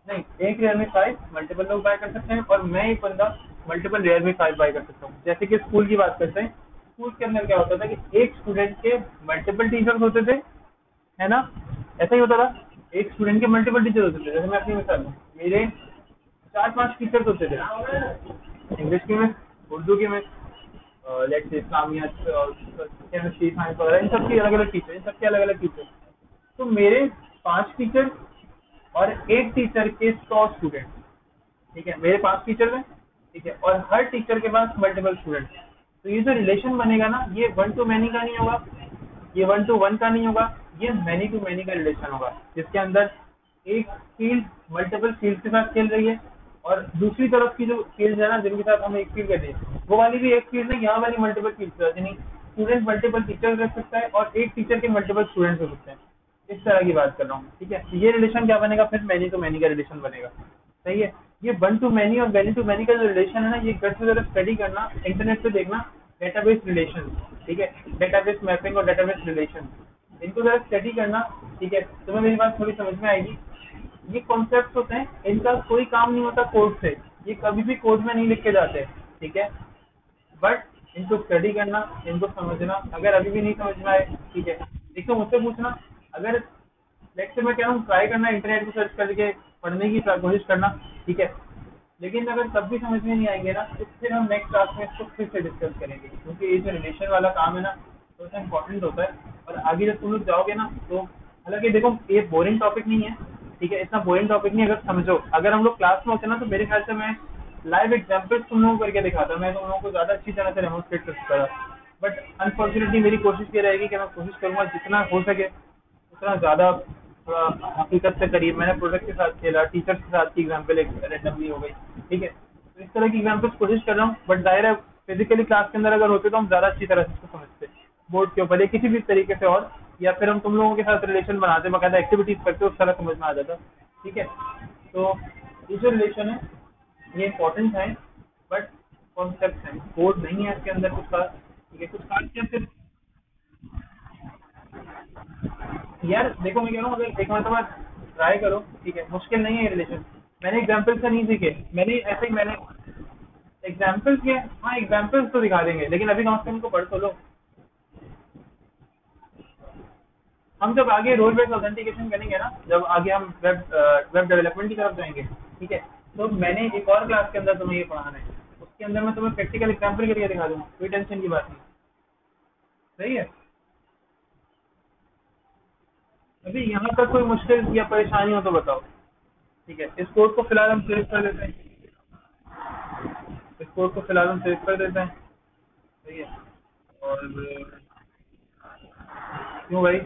नहीं, एक रियलमी 5 मल्टीपल लोग बाय कर सकते हैं और मैं एक बंदा मल्टीपल रियलमी 5 बाय कर सकता हूँ। जैसे कि स्कूल की बात करते हैं, स्कूल के अंदर क्या होता था कि एक स्टूडेंट के मल्टीपल टीचर्स होते थे, है ना, ऐसा ही होता था। एक स्टूडेंट के मल्टीपल टीचर होते थे। जैसे मैं अपनी मिसाल दूं, मेरे चार पांच टीचर्स होते थे, इंग्लिश की में, उर्दू की में, लेट्स से इस्लामियत, केमिस्ट्री, साइंस वगैरह, इन सबकी अलग अलग टीचर, इन सबके अलग अलग टीचर। तो मेरे पांच टीचर और एक टीचर के 100 स्टूडेंट। ठीक है, मेरे पांच टीचर हैं। ठीक है, और हर टीचर के पास मल्टीपल स्टूडेंट। तो ये जो रिलेशन बनेगा ना, ये वन टू मैनी का नहीं होगा, ये वन टू वन का नहीं होगा, ये मैनी टू मैनी का रिलेशन होगा, जिसके अंदर एक फील्ड मल्टीपल फील्ड के साथ खेल रही है और दूसरी तरफ की जो फील्ड है ना, जिनके साथ हम एक फील्ड कहते हैं, वो वाली भी एक फील्ड है, यहाँ वाली मल्टीपल फील्ड, यानी स्टूडेंट मल्टीपल टीचर रख सकता है और एक टीचर के मल्टीपल स्टूडेंट्स हो सकते हैं। इस तरह की बात कर रहा हूँ। ठीक है, तो ये रिलेशन क्या बनेगा, फिर मैनी टू मैनी का रिलेशन बनेगा। सही है, ये वन टू मैनी और मैनी टू मैनी का जो रिलेशन है ना, ये घर से जरा स्टडी करना, इंटरनेट पे देखना, डेटाबेस रिलेशन। ठीक है, डेटाबेस मैपिंग और डेटाबेस रिलेशन, इनको जरा स्टडी करना। ठीक है, तुम्हें मेरी बात थोड़ी समझ में आएगी। ये कॉन्सेप्ट होते हैं, इनका कोई काम नहीं होता कोड से, ये कभी भी कोड में नहीं लिख के जाते। ठीक है, बट इनको स्टडी करना, इनको समझना। अगर अभी भी नहीं समझ में आए, ठीक है, देखो मुझसे पूछना। अगर लेक्चर में कह रहा हूँ ट्राई करना, इंटरनेट पर सर्च करके पढ़ने की कोशिश करना। ठीक है, लेकिन अगर तब भी समझ में नहीं आएंगे ना, तो फिर हम नेक्स्ट क्लास में इसको फिर से डिस्कस करेंगे, क्योंकि ये जो रिलेशन वाला काम है ना, तो इतना इंपॉर्टेंट होता है। और आगे जब तुम लोग जाओगे ना, तो हालांकि देखो ये बोरिंग टॉपिक नहीं है। ठीक है, इतना बोरिंग टॉपिक नहीं, अगर समझो। अगर हम लोग क्लास में होते ना, तो मेरे ख्याल से मैं लाइव एग्जाम्पल तुम लोगों को करके दिखाता, मैं तुम लोगों को ज्यादा अच्छी तरह से डेमोन्स्ट्रेट कर सकता था। बट अनफॉर्चुनेटली मेरी कोशिश ये रहेगी कि मैं कोशिश करूंगा जितना हो सके उतना ज़्यादा थोड़ा हकीकत से करीब। मैंने प्रोडक्ट के साथ खेला, टीचर्स के साथ की एग्जाम्पल एक रेंडमली हो गई। ठीक है, तो इस तरह की एग्जाम्पल्स कोशिश कर रहा हूँ। बट जाहिर है फिजिकली क्लास के अंदर अगर होते तो हम ज़्यादा अच्छी तरह से इसको समझते, बोर्ड के ऊपर या किसी भी तरीके से, और या फिर हम तुम लोगों के साथ रिलेशन बनाते, बाकायदा एक्टिविटीज करते, उस तरह समझ में आ जाता। ठीक है, तो ये जो रिलेशन है ये इंपॉर्टेंट है, बट कॉन्सेप्ट है, कोड नहीं है इसके अंदर कुछ खास। ठीक है, कुछ खास क्या, सिर्फ यार देखो मैं कह रहा हूँ, अगर एक मरतबा ट्राई करो, ठीक है, मुश्किल नहीं है रिलेशन। मैंने एग्जाम्पल से नहीं सीखे, मैंने ऐसे ही मैंने एग्जाम्पल्स के, हाँ एग्जाम्पल्स तो दिखा देंगे, लेकिन अभी कम से कम उनको पढ़ तो लो। हम जब आगे रोल बेस्ड ऑथेंटिकेशन करेंगे ना, जब आगे हम वेब डेवलपमेंट की तरफ जाएंगे, ठीक है, तो मैंने एक और क्लास के अंदर तुम्हें ये पढ़ाना है, उसके अंदर मैं तुम्हें प्रैक्टिकल एग्जाम्पल करके दिखा दूंगा, कोई टेंशन की बात नहीं। सही है। अभी यहाँ तक कोई मुश्किल या परेशानी हो तो बताओ। ठीक है, इस कोड को फिलहाल हम सेव कर देते हैं, इस कोड को फिलहाल हम सेव कर देते हैं। सही है। और क्यों भाई?